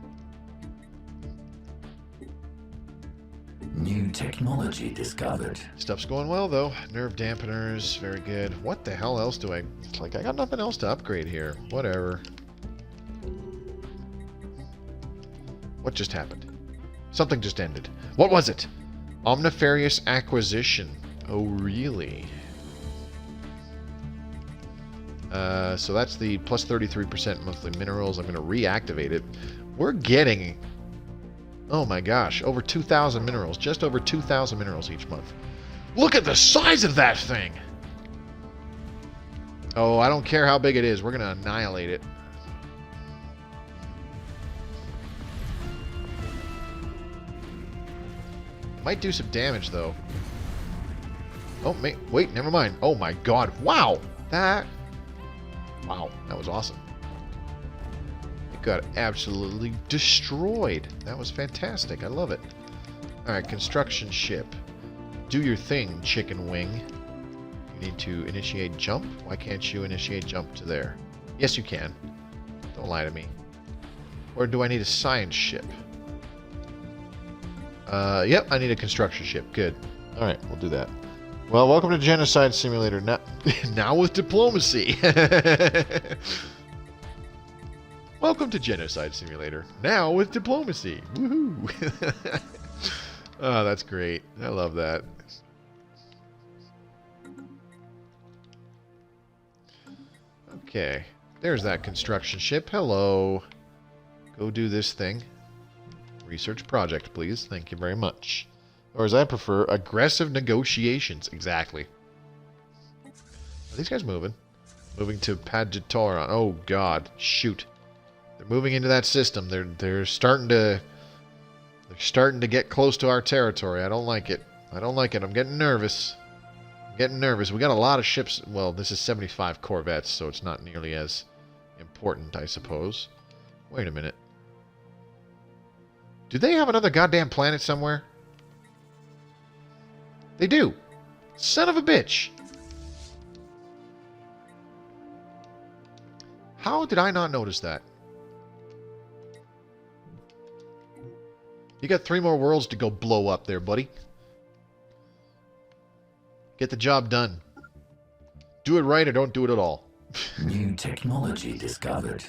New technology discovered. Stuff's going well, though. Nerve dampeners, very good. What the hell else do I... Like, I got nothing else to upgrade here. Whatever. What just happened? Something just ended. What was it? Omnifarious acquisition. Oh, really? So that's the plus 33% monthly minerals. I'm going to reactivate it. We're getting... Oh my gosh, over 2,000 minerals. Just over 2,000 minerals each month. Look at the size of that thing! Oh, I don't care how big it is. We're going to annihilate it. Might do some damage, though. Oh, wait, never mind. Oh my god, wow! Wow, that was awesome. It got absolutely destroyed. That was fantastic. I love it. Alright, construction ship. Do your thing, chicken wing. You need to initiate jump. Why can't you initiate jump to there? Yes, you can. Don't lie to me. Or do I need a science ship? Yep, I need a construction ship. Good. Alright, we'll do that. Well, welcome to Genocide Simulator. Now with diplomacy. Welcome to Genocide Simulator. Now with diplomacy. Woohoo! Oh, that's great. I love that. Okay. There's that construction ship. Hello. Go do this thing. Research project, please. Thank you very much. Or as I prefer, aggressive negotiations. Exactly. Are these guys moving? Moving to Pagitoran. Oh god, shoot. They're moving into that system. They're starting to get close to our territory. I don't like it. I don't like it. I'm getting nervous. I'm getting nervous. We got a lot of ships. Well, this is 75 corvettes, so it's not nearly as important, I suppose. Wait a minute. Do they have another goddamn planet somewhere? They do. Son of a bitch. How did I not notice that? You got 3 more worlds to go blow up there, buddy. Get the job done. Do it right or don't do it at all. New technology discovered.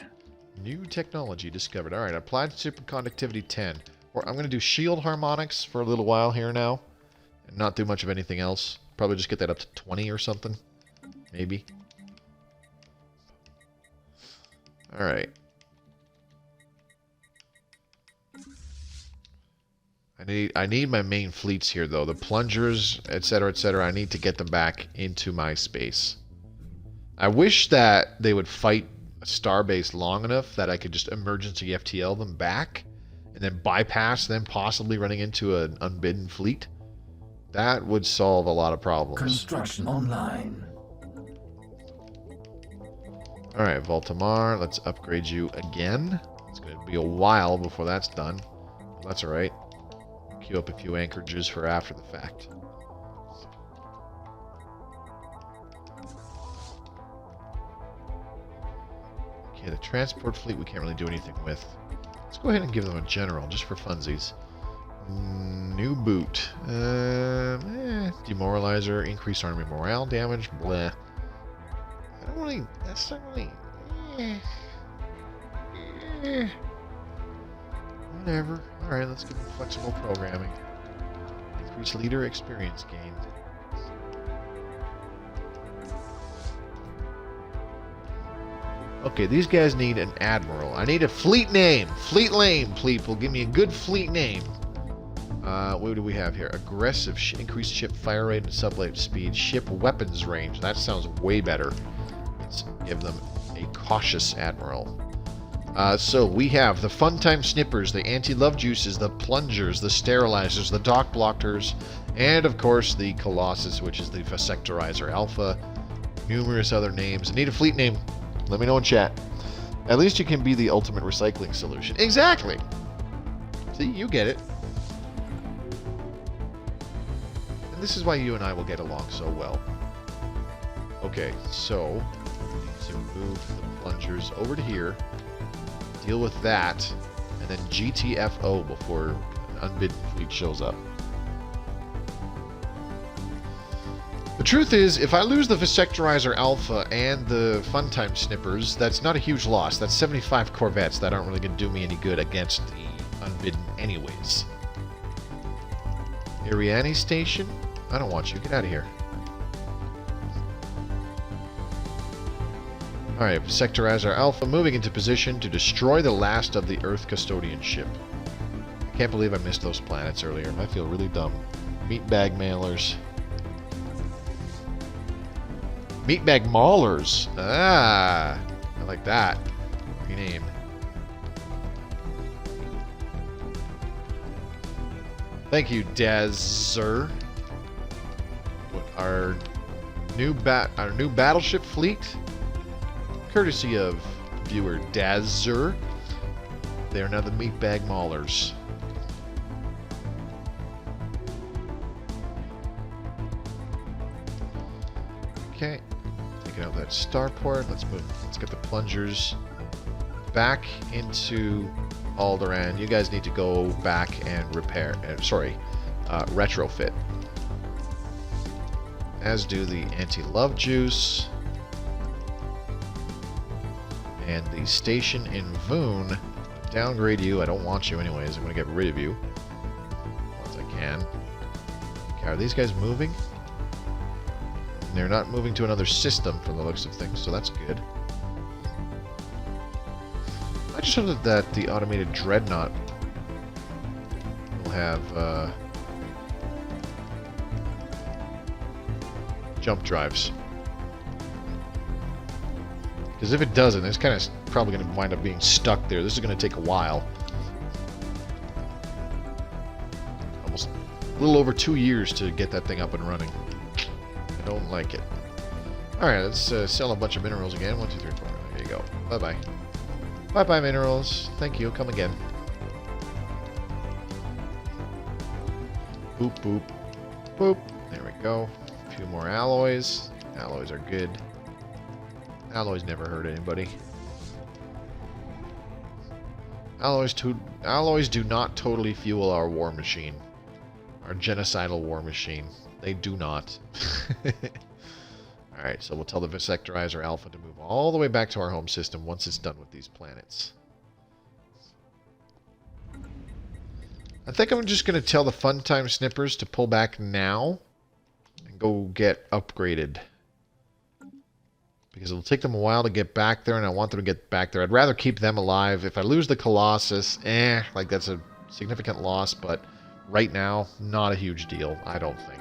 New technology discovered. Alright, applied superconductivity 10. Or I'm going to do shield harmonics for a little while here now. And not do much of anything else. Probably just get that up to 20 or something. Maybe. Alright. I need my main fleets here, though. The plungers, etc., etc. I need to get them back into my space. I wish that they would fight a starbase long enough that I could just emergency FTL them back and then bypass them possibly running into an unbidden fleet. That would solve a lot of problems. Construction online. Alright, Voltamar, let's upgrade you again. It's going to be a while before that's done. Well, that's alright. Queue up a few anchorages for after the fact. Okay, the transport fleet we can't really do anything with. Let's go ahead and give them a general, just for funsies. New boot. Demoralizer, increased army morale damage, bleh. I don't really... That's not really... Whatever. Alright, let's give them flexible programming. Increase leader experience gain. Okay, these guys need an admiral. I need a fleet name. Fleet name, people. Give me a good fleet name. What do we have here? Aggressive, increased ship fire rate and sublate speed. Ship weapons range. That sounds way better. Let's give them a cautious admiral. So we have the Funtime Snippers, the Anti-Love Juices, the Plungers, the Sterilizers, the Dock Blockers, and of course the Colossus, which is the Vasectorizer Alpha. Numerous other names. I need a fleet name. Let me know in chat. At least you can be the ultimate recycling solution. Exactly! See, you get it. And this is why you and I will get along so well. Okay, so we need to move the Plungers over to here. Deal with that, and then GTFO before an unbidden fleet shows up. The truth is, if I lose the Vasectorizer Alpha and the Funtime Snippers, that's not a huge loss. That's 75 corvettes that aren't really going to do me any good against the Unbidden anyways. Ariane Station? I don't want you. Get out of here. Alright, Vasectorizer Alpha moving into position to destroy the last of the Earth Custodianship. I can't believe I missed those planets earlier. I feel really dumb. Meatbag mailers. Meatbag maulers. Ah, I like that. Rename. Thank you, Dazer. Our new battleship fleet, courtesy of viewer Dazer. They are now the Meatbag Maulers. Okay, taking out that starport. Let's move. Let's get the Plungers back into Alderaan. You guys need to go back and repair. Retrofit. As do the Anti-Love Juice. And the station in Voon. Downgrade you. I don't want you anyways. I'm going to get rid of you. Once I can. Okay, are these guys moving? They're not moving to another system from the looks of things, so that's good. I just hope that the automated dreadnought will have jump drives. Because if it doesn't, it's kind of probably going to wind up being stuck there. This is going to take a while. Almost a little over 2 years to get that thing up and running. I don't like it. Alright, let's sell a bunch of minerals again. 1, 2, 3, 4. There you go. Bye-bye. Bye-bye, minerals. Thank you. Come again. Boop, boop. Boop. There we go. A few more alloys. Alloys are good. Alloys never hurt anybody. Alloys do not totally fuel our war machine. Our genocidal war machine. They do not. Alright, so we'll tell the Visectorizer Alpha to move all the way back to our home system once it's done with these planets. I think I'm just going to tell the Funtime Snippers to pull back now and go get upgraded. Because it'll take them a while to get back there, and I want them to get back there. I'd rather keep them alive. If I lose the Colossus, like that's a significant loss, but right now, not a huge deal, I don't think.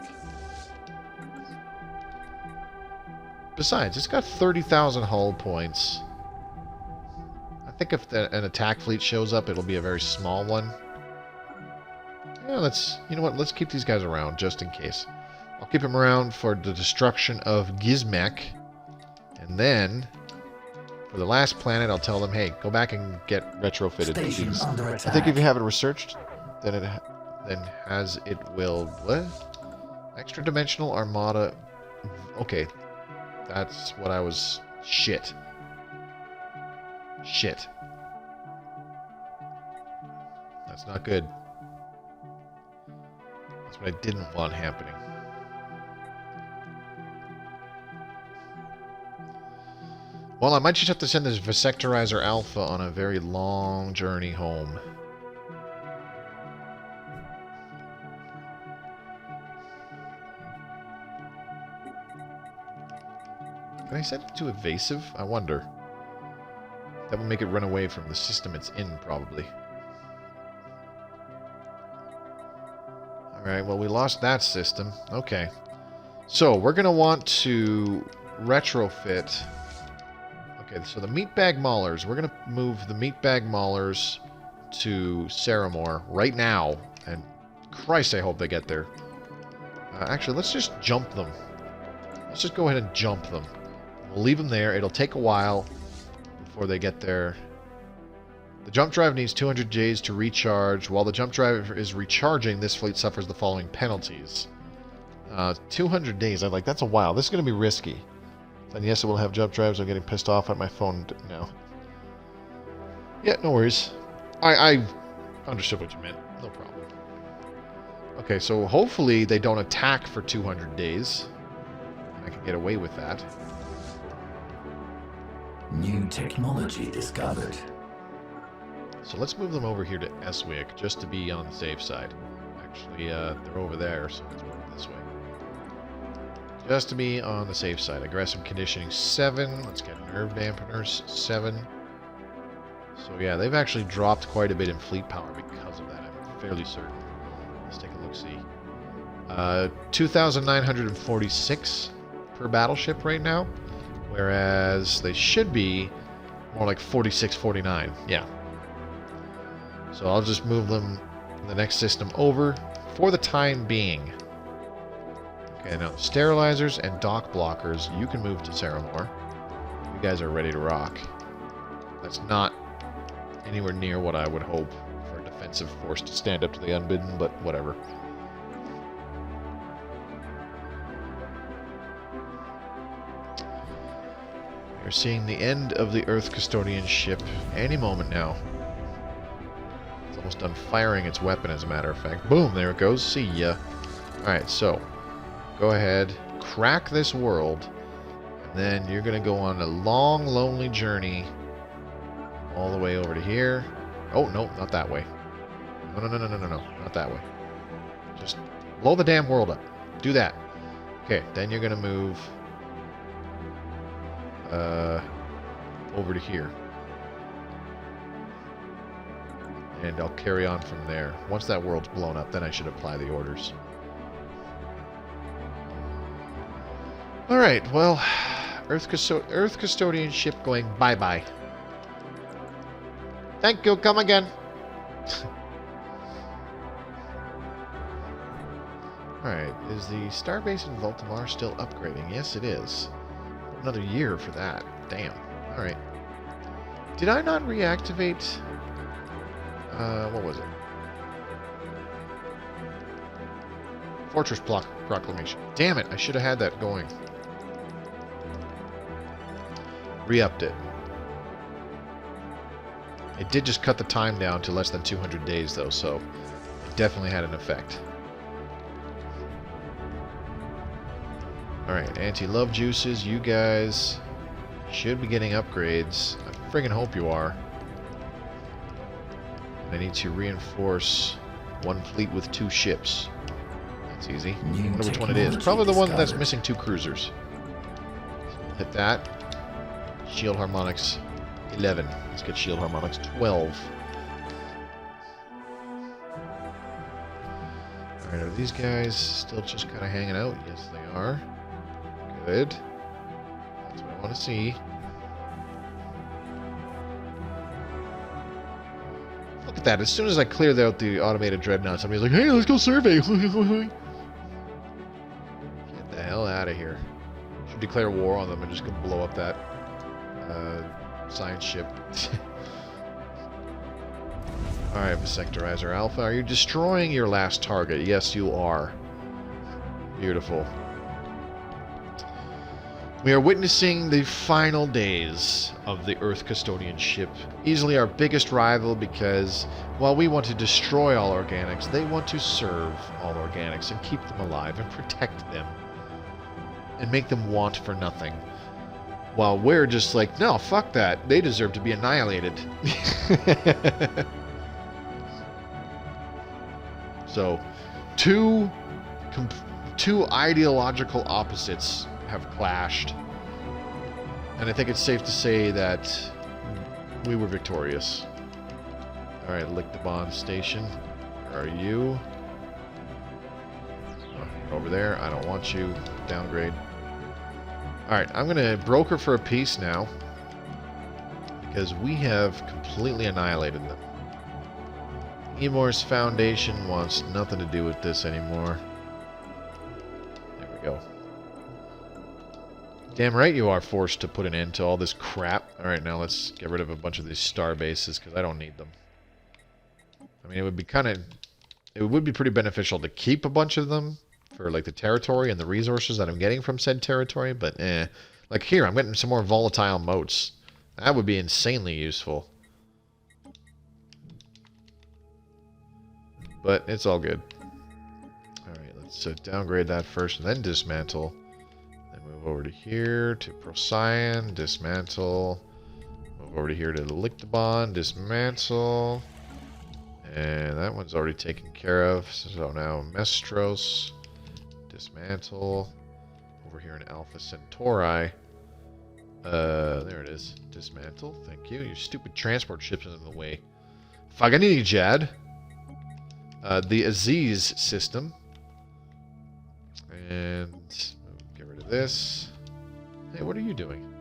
Besides, it's got 30,000 hull points. I think if an attack fleet shows up, it'll be a very small one. Yeah, you know what, let's keep these guys around, just in case. I'll keep them around for the destruction of Gizmek. And then, for the last planet, I'll tell them, hey, go back and get retrofitted. Station under attack. I think if you have it researched, then it will... What? Extra Dimensional Armada... Okay. That's what I was... Shit. Shit. That's not good. That's what I didn't want happening. Well, I might just have to send this Visectorizer Alpha on a very long journey home. Can I send it to evasive? I wonder. That would make it run away from the system it's in, probably. Alright, well, we lost that system. Okay. So, we're going to want to retrofit... Okay, so the meatbag maulers, we're going to move the meatbag maulers to Saramore right now. And Christ, I hope they get there. Actually, let's just jump them. Let's just go ahead and jump them. We'll leave them there. It'll take a while before they get there. The jump drive needs 200 Js to recharge. While the jump drive is recharging, this fleet suffers the following penalties. 200 days, that's a while. This is going to be risky. And yes, it will have jump drives. I'm getting pissed off at my phone now. Yeah, no worries. I understood what you meant. No problem. Okay, so hopefully they don't attack for 200 days. I can get away with that. New technology discovered. So let's move them over here to Eswick, just to be on the safe side. Actually, they're over there, so let's move them this way. Just to be on the safe side. Aggressive conditioning 7. Let's get nerve dampeners 7. So yeah, they've actually dropped quite a bit in fleet power because of that. I'm fairly certain. Let's take a look-see. 2,946 per battleship right now. Whereas they should be more like 46, 49. Yeah. So I'll just move them, the next system, over for the time being. Okay, now sterilizers and dock blockers, you can move to Saramore. You guys are ready to rock. That's not anywhere near what I would hope for a defensive force to stand up to the Unbidden, but whatever. You're seeing the end of the Earth Custodianship any moment now. It's almost done firing its weapon, as a matter of fact. Boom, there it goes. See ya. Alright, so go ahead, crack this world, and then you're going to go on a long, lonely journey all the way over to here. Oh, no, not that way. No, not that way. Just blow the damn world up. Do that. Okay, then you're going to move over to here. And I'll carry on from there. Once that world's blown up, then I should apply the orders. Alright, well, Earth Custodianship going bye-bye. Thank you, come again. Alright, is the starbase in Voltamar still upgrading? Yes, it is. Another year for that. Damn. Alright. Did I not reactivate... what was it? Fortress Proclamation. Damn it, I should have had that going. Re-upped it. It did just cut the time down to less than 200 days, though, so it definitely had an effect. Alright, anti-love juices, you guys should be getting upgrades. I friggin' hope you are. I need to reinforce one fleet with 2 ships. That's easy. I wonder which one it is. Probably the one that's missing 2 cruisers. So hit that. Shield harmonics 11. Let's get shield harmonics 12. Alright, are these guys still just kind of hanging out? Yes, they are. Good. That's what I want to see. Look at that. As soon as I cleared out the automated dreadnought, somebody's like, hey, let's go survey. Get the hell out of here. Should declare war on them and just go blow up that science ship. Alright, Sectorizer Alpha, are you destroying your last target? Yes, you are. Beautiful. We are witnessing the final days of the Earth Custodianship. Easily our biggest rival because, while we want to destroy all organics, they want to serve all organics and keep them alive and protect them. And make them want for nothing. While we're just like, no, fuck that. They deserve to be annihilated. So, two ideological opposites have clashed. And I think it's safe to say that we were victorious. Alright, lick the bond station. Where are you? Oh, you're over there. I don't want you. Downgrade. Alright, I'm going to broker for a peace now. Because we have completely annihilated them. Emor's Foundation wants nothing to do with this anymore. There we go. Damn right you are forced to put an end to all this crap. Alright, now let's get rid of a bunch of these star bases, because I don't need them. I mean, it would be it would be pretty beneficial to keep a bunch of them for, like, the territory and the resources that I'm getting from said territory, but like here, I'm getting some more volatile motes. That would be insanely useful. But it's all good. Alright, let's downgrade that first and then dismantle. Move over to here to Procyon, dismantle. Move over to here to Lictabon, dismantle. And that one's already taken care of. So now Mestros, dismantle. Over here in Alpha Centauri. There it is. Dismantle. Thank you. Your stupid transport ship's in the way. Faganini-Jad. The Aziz system. And get rid of this. Hey, what are you doing?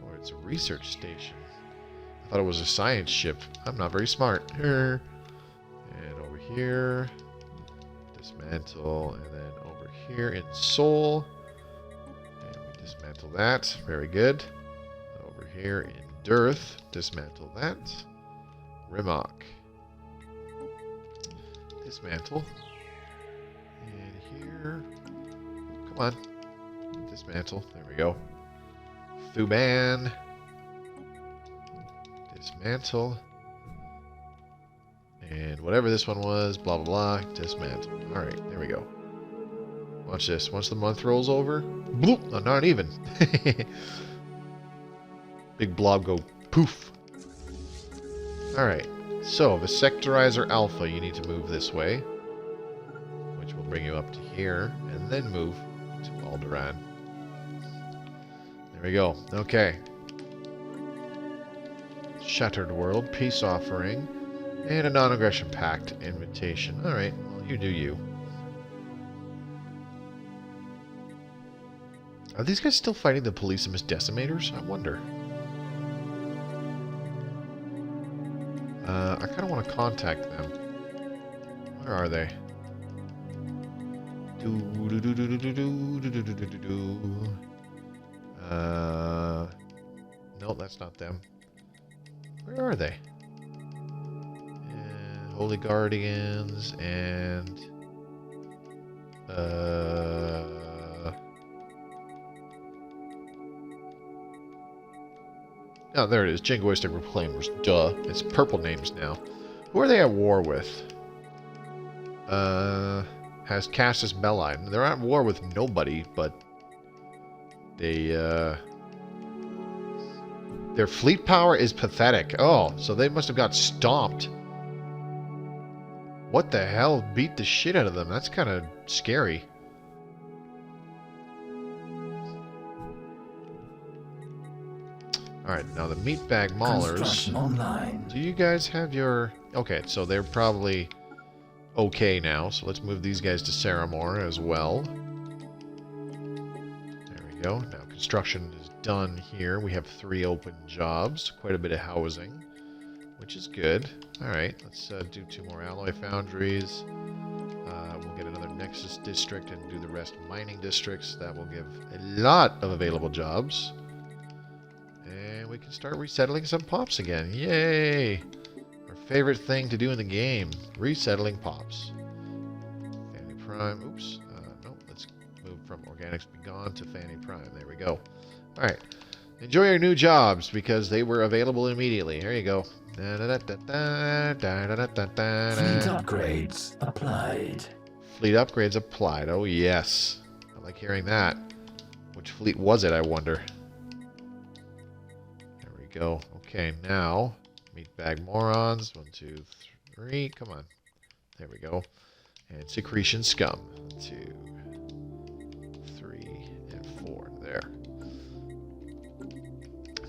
Oh, it's a research station. I thought it was a science ship. I'm not very smart. And over here. Dismantle. And then over here in Seoul. And we dismantle that. Very good. Over here in Dearth. Dismantle that. Rimok. Dismantle. And here. Come on. Dismantle. There we go. Thuban. Dismantle. And whatever this one was, blah, blah, blah. Dismantle. Alright, there we go. Watch this. Once the month rolls over, bloop! Oh, not even. Big blob go poof. Alright. So, the Sectorizer Alpha, you need to move this way. Which will bring you up to here. And then move to Alderaan. There we go. Okay. Shattered World, Peace Offering, and a Non-Aggression Pact invitation. Alright, well, you do you. Are these guys still fighting the Polysimus Decimators? I wonder. I kind of want to contact them. Where are they? No, that's not them. Where are they? Holy Guardians and oh, there it is. Jingoistic Reclaimers. Duh. It's purple names now. Who are they at war with? Has Cassius Belli. They're at war with nobody, but they, their fleet power is pathetic. Oh, so they must have got stomped. What the hell beat the shit out of them? That's kind of scary. Alright, now the meatbag maulers. Online. Do you guys have your... Okay, so they're probably okay now. So let's move these guys to Saramore as well. There we go. Now construction is done here. We have 3 open jobs. Quite a bit of housing, which is good. Alright, let's do 2 more alloy foundries. We'll get another Nexus district and do the rest mining districts. That will give a lot of available jobs. And we can start resettling some pops again. Yay! Our favorite thing to do in the game. Resettling pops. Fanny Prime. Oops. No, let's move from Organics Be Gone to Fanny Prime. There we go. Alright. Enjoy your new jobs because they were available immediately. Here you go. Fleet upgrades applied. Fleet upgrades applied. Oh, yes. I like hearing that. Which fleet was it, I wonder? There we go. Okay, now, meatbag morons. 1, 2, 3. Come on. There we go. And secretion scum. 2, 3, and 4. There.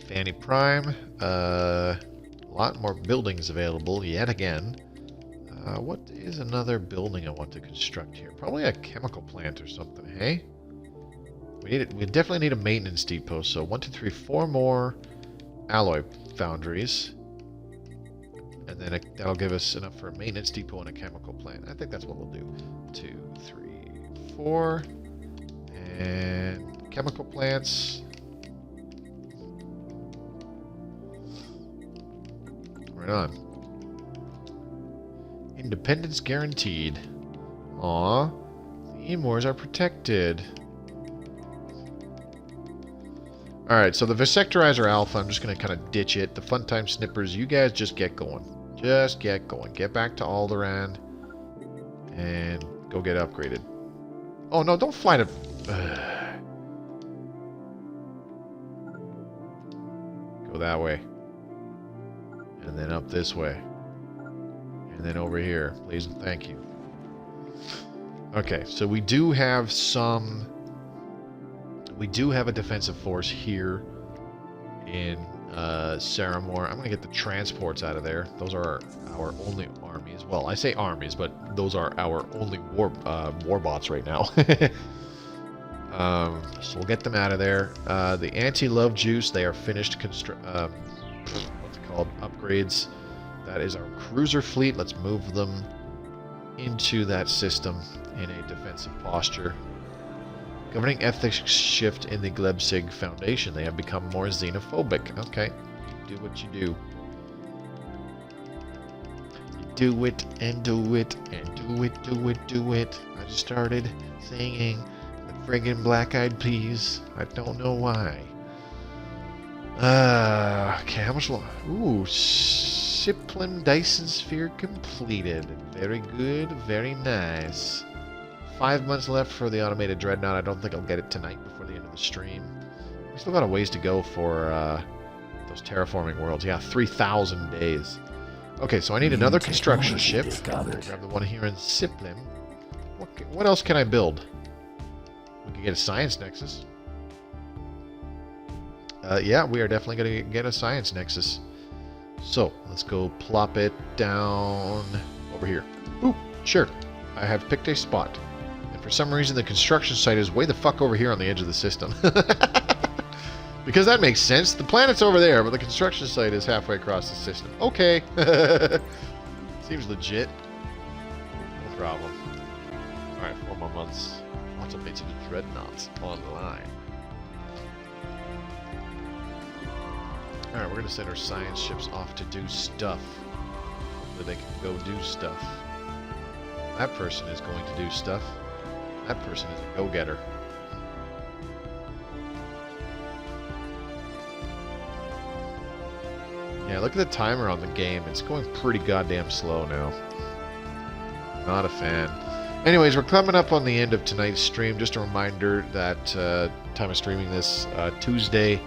Fanny Prime. A lot more buildings available yet again. What is another building I want to construct here? Probably a chemical plant or something, hey? We definitely need a maintenance depot, so 1, 2, 3, 4 more alloy foundries. And then that'll give us enough for a maintenance depot and a chemical plant. I think that's what we'll do. 2, 3, 4. And chemical plants. Right on. Independence guaranteed. Aw. The Emors are protected. Alright, so the Vasectorizer Alpha, I'm just going to kind of ditch it. The Funtime Snippers, you guys just get going. Just get going. Get back to Alderaan. And go get upgraded. Oh, no, don't fly to... Go that way. And then up this way. And then over here. Please and thank you. Okay, so we do have some... We do have a defensive force here in Saramore. I'm going to get the transports out of there. Those are our only armies. Well, I say armies, but those are our only warbots right now. So we'll get them out of there. The anti-love juice, they are finished what's it called? Upgrades. That is our cruiser fleet. Let's move them into that system in a defensive posture. Governing ethics shift in the Glebsig Foundation. They have become more xenophobic. Okay. You do what you do. You do it and do it and do it, do it, do it. I just started singing the friggin' Black Eyed Peas. I don't know why. Okay, how much longer? Ooh, Shiplin Dyson Sphere completed. Very good, very nice. 5 months left for the automated dreadnought. I don't think I'll get it tonight before the end of the stream. We still got a ways to go for those terraforming worlds. Yeah, 3,000 days. Okay, so I need another construction ship. Grab the one here in Siplin. What else can I build? We can get a science nexus. Yeah, we are definitely going to get a science nexus. So, let's go plop it down over here. Ooh, sure. I have picked a spot. And for some reason the construction site is way the fuck over here on the edge of the system. Because that makes sense. The planet's over there, but the construction site is halfway across the system. Okay. Seems legit. No problem. Alright, 4 more months. Automated dreadnoughts online. Alright, we're going to send our science ships off to do stuff. So they can go do stuff. That person is going to do stuff. That person is a go-getter. Yeah, look at the timer on the game. It's going pretty goddamn slow now. Not a fan. Anyways, we're coming up on the end of tonight's stream. Just a reminder that time of streaming this Tuesday,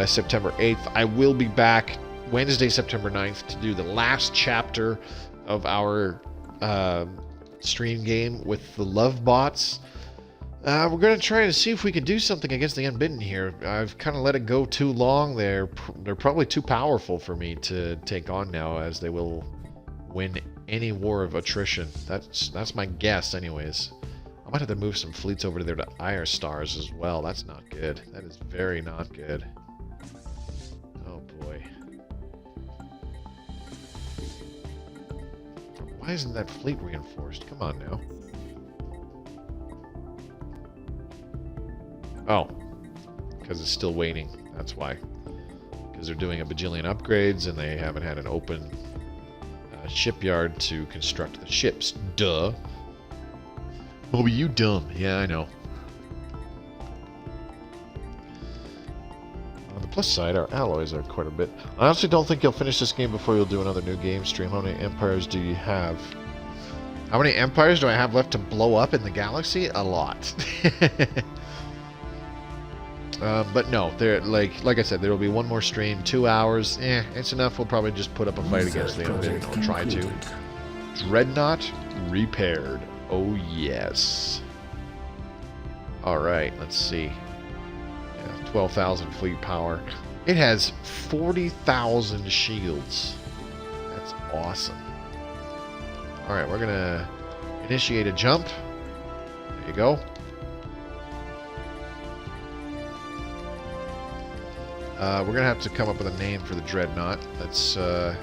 September 8th. I will be back Wednesday, September 9th to do the last chapter of our stream game with the Lovebots. We're going to try to see if we can do something against the Unbidden here. I've kind of let it go too long. They're probably too powerful for me to take on now, as they will win any war of attrition. That's my guess anyways. I might have to move some fleets over there to Ire Stars as well. That's not good. That is very not good. Oh boy. Why isn't that fleet reinforced? Come on now. Oh, because it's still waiting. That's why. Because they're doing a bajillion upgrades and they haven't had an open shipyard to construct the ships. Duh. Moby, you dumb. Yeah, I know. On the plus side, our alloys are quite a bit. I honestly don't think you'll finish this game before you'll do another new game stream. How many empires do you have? How many empires do I have left to blow up in the galaxy? A lot. But no, there, like I said, there will be one more stream, 2 hours. It's enough. We'll probably just put up a fight against the Unbidden, or try to. Dreadnought repaired. Oh yes. All right, let's see. Yeah, 12,000 fleet power. It has 40,000 shields. That's awesome. All right, we're gonna initiate a jump. There you go. We're going to have to come up with a name for the Dreadnought. Let's, we're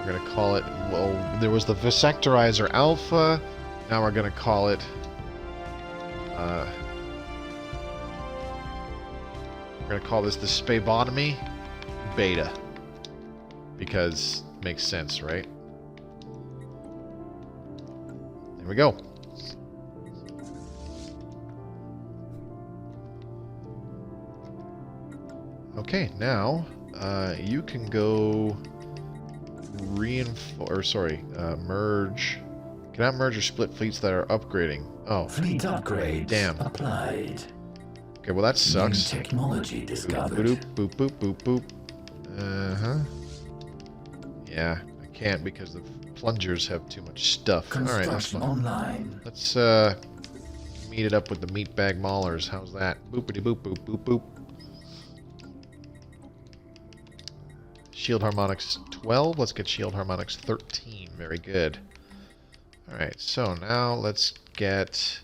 going to call it, well, there was the Visectorizer Alpha. Now we're going to call it, we're going to call this the Spabotomy Beta. Because it makes sense, right? There we go. Okay, now you can go merge. Cannot merge or split fleets that are upgrading. Oh, fleet upgrade. Damn. Applied. Okay, well that sucks. New technology discovered. Boop, boop, boop, boop, boop. Yeah, I can't because the plungers have too much stuff. All right, that's fine. Online. Let's meet it up with the meatbag maulers. How's that? Boopity boop, boop, boop, boop. Shield harmonics 12. Let's get shield harmonics 13. Very good. Alright, so now let's get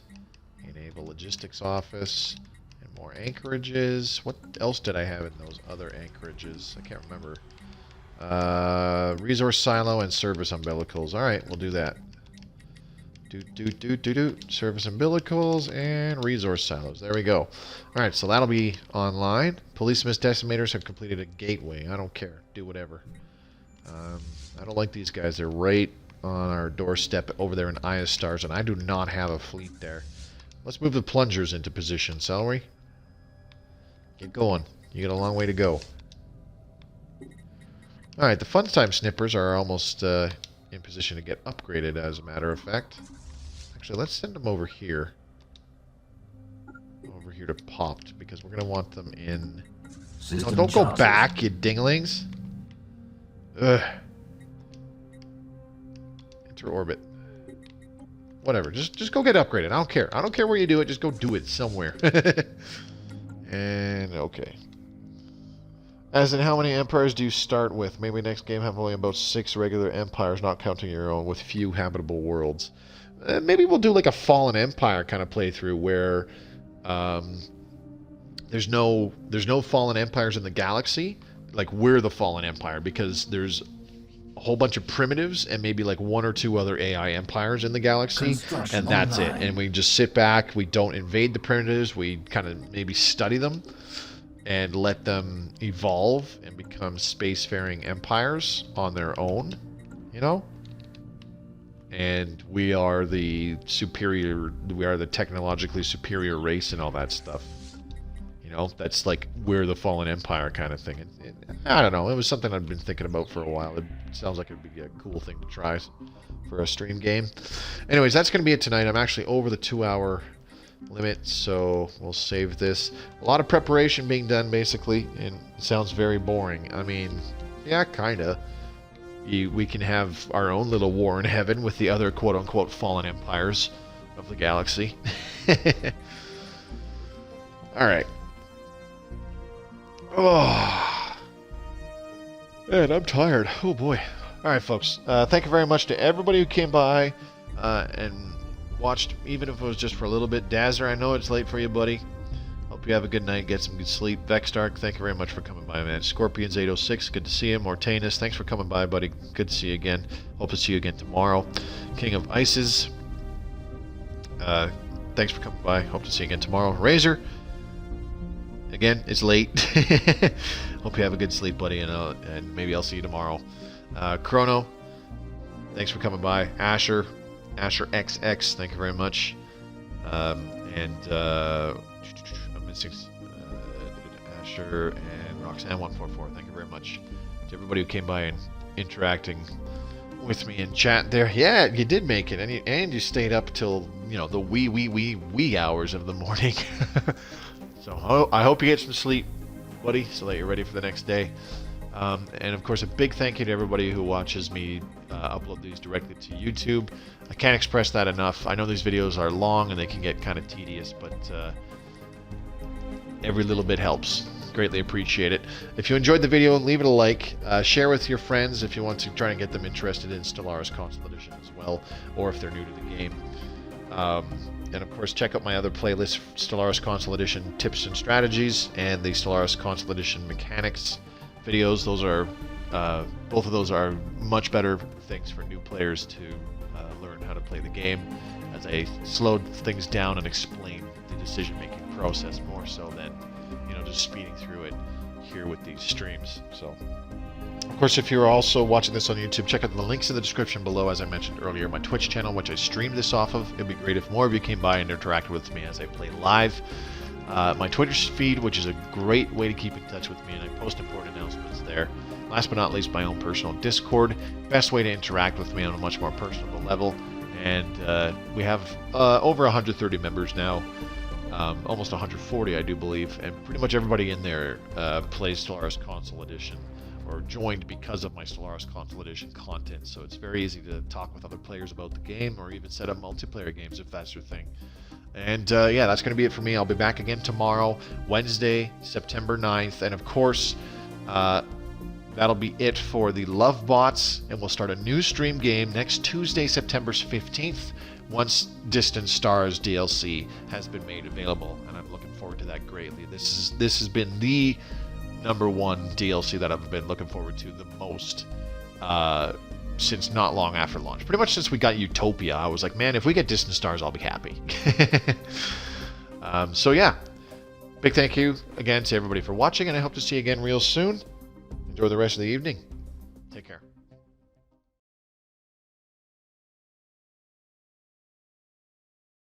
enable logistics office and more anchorages. What else did I have in those other anchorages? I can't remember. Resource silo and service umbilicals. Alright, we'll do that. Service umbilicals and resource silos. There we go. Alright, so that'll be online. Policeman's decimators have completed a gateway. I don't care. Do whatever. I don't like these guys. They're right on our doorstep over there in Ire Stars, and I do not have a fleet there. Let's move the plungers into position, shall we? Get going. You got a long way to go. Alright, the fun time snippers are almost in position to get upgraded, as a matter of fact. Actually, let's send them over here. Over here to Popped, because we're going to want them in... No, don't go back, you dinglings. Ugh. Enter orbit. Whatever, just go get upgraded. I don't care. I don't care where you do it, just go do it somewhere. And, okay. As in, how many empires do you start with? Maybe next game have only about 6 regular empires, not counting your own, with few habitable worlds. maybe we'll do like a Fallen Empire kind of playthrough where there's no Fallen Empires in the galaxy. Like, we're the Fallen Empire, because there's a whole bunch of primitives and maybe like 1 or 2 other AI empires in the galaxy, and that's it. And we just sit back, we don't invade the primitives, we kind of maybe study them and let them evolve and become spacefaring empires on their own, you know? And we are the technologically superior race and all that stuff. You know, that's like, we're the Fallen Empire kind of thing. And I don't know, it was something I've been thinking about for a while. It sounds like it would be a cool thing to try for a stream game. Anyways, that's going to be it tonight. I'm actually over the 2-hour limit, so we'll save this. A lot of preparation being done, basically, and it sounds very boring. I mean, yeah, kinda. We can have our own little war in heaven with the other quote-unquote fallen empires of the galaxy. Alright. Oh, man, I'm tired. Oh boy. Alright, folks. Thank you very much to everybody who came by and watched, even if it was just for a little bit. Dazzer, I know it's late for you, buddy. Hope you have a good night, get some good sleep. Vexdark, thank you very much for coming by, man. Scorpions806, good to see you. Mortanus, thanks for coming by, buddy. Good to see you again. Hope to see you again tomorrow. King of Ices, thanks for coming by. Hope to see you again tomorrow. Razor, again, it's late. Hope you have a good sleep, buddy, and maybe I'll see you tomorrow. Chrono, thanks for coming by. Asher XX, thank you very much. I'm missing Asher and Roxanne144, thank you very much to everybody who came by and interacting with me in chat there. Yeah, you did make it, and you stayed up till, you know, the wee hours of the morning. So I hope you get some sleep, buddy, so that you're ready for the next day. And of course, a big thank you to everybody who watches me upload these directly to YouTube. I can't express that enough. I know these videos are long and they can get kind of tedious, but every little bit helps. Greatly appreciate it. If you enjoyed the video, leave it a like. Share with your friends if you want to try and get them interested in Stellaris Console Edition as well, or if they're new to the game. And of course, check out my other playlist, Stellaris Console Edition Tips and Strategies, and the Stellaris Console Edition Mechanics videos. Those are both of those are much better things for new players to learn how to play the game, as I slowed things down and explain the decision-making process more so than, you know, just speeding through it here with these streams. So, of course, if you're also watching this on YouTube, check out the links in the description below. As I mentioned earlier, my Twitch channel, which I streamed this off of. It'd be great if more of you came by and interacted with me as I play live. My Twitter feed, which is a great way to keep in touch with me, and I post important announcements there. Last but not least, my own personal Discord, best way to interact with me on a much more personable level. And we have over 130 members now, almost 140, I do believe, and pretty much everybody in there plays Stellaris Console Edition, or joined because of my Stellaris Console Edition content. So it's very easy to talk with other players about the game, or even set up multiplayer games if that's your thing. And yeah, that's going to be it for me. I'll be back again tomorrow, Wednesday, September 9th. And of course, that'll be it for the Lovebots. And we'll start a new stream game next Tuesday, September 15th, once Distant Stars DLC has been made available. And I'm looking forward to that greatly. This has been the #1 DLC that I've been looking forward to the most since not long after launch. Pretty much since we got Utopia, I was like, man, if we get Distant Stars, I'll be happy. So yeah, big thank you again to everybody for watching, and I hope to see you again real soon. Enjoy the rest of the evening. Take care.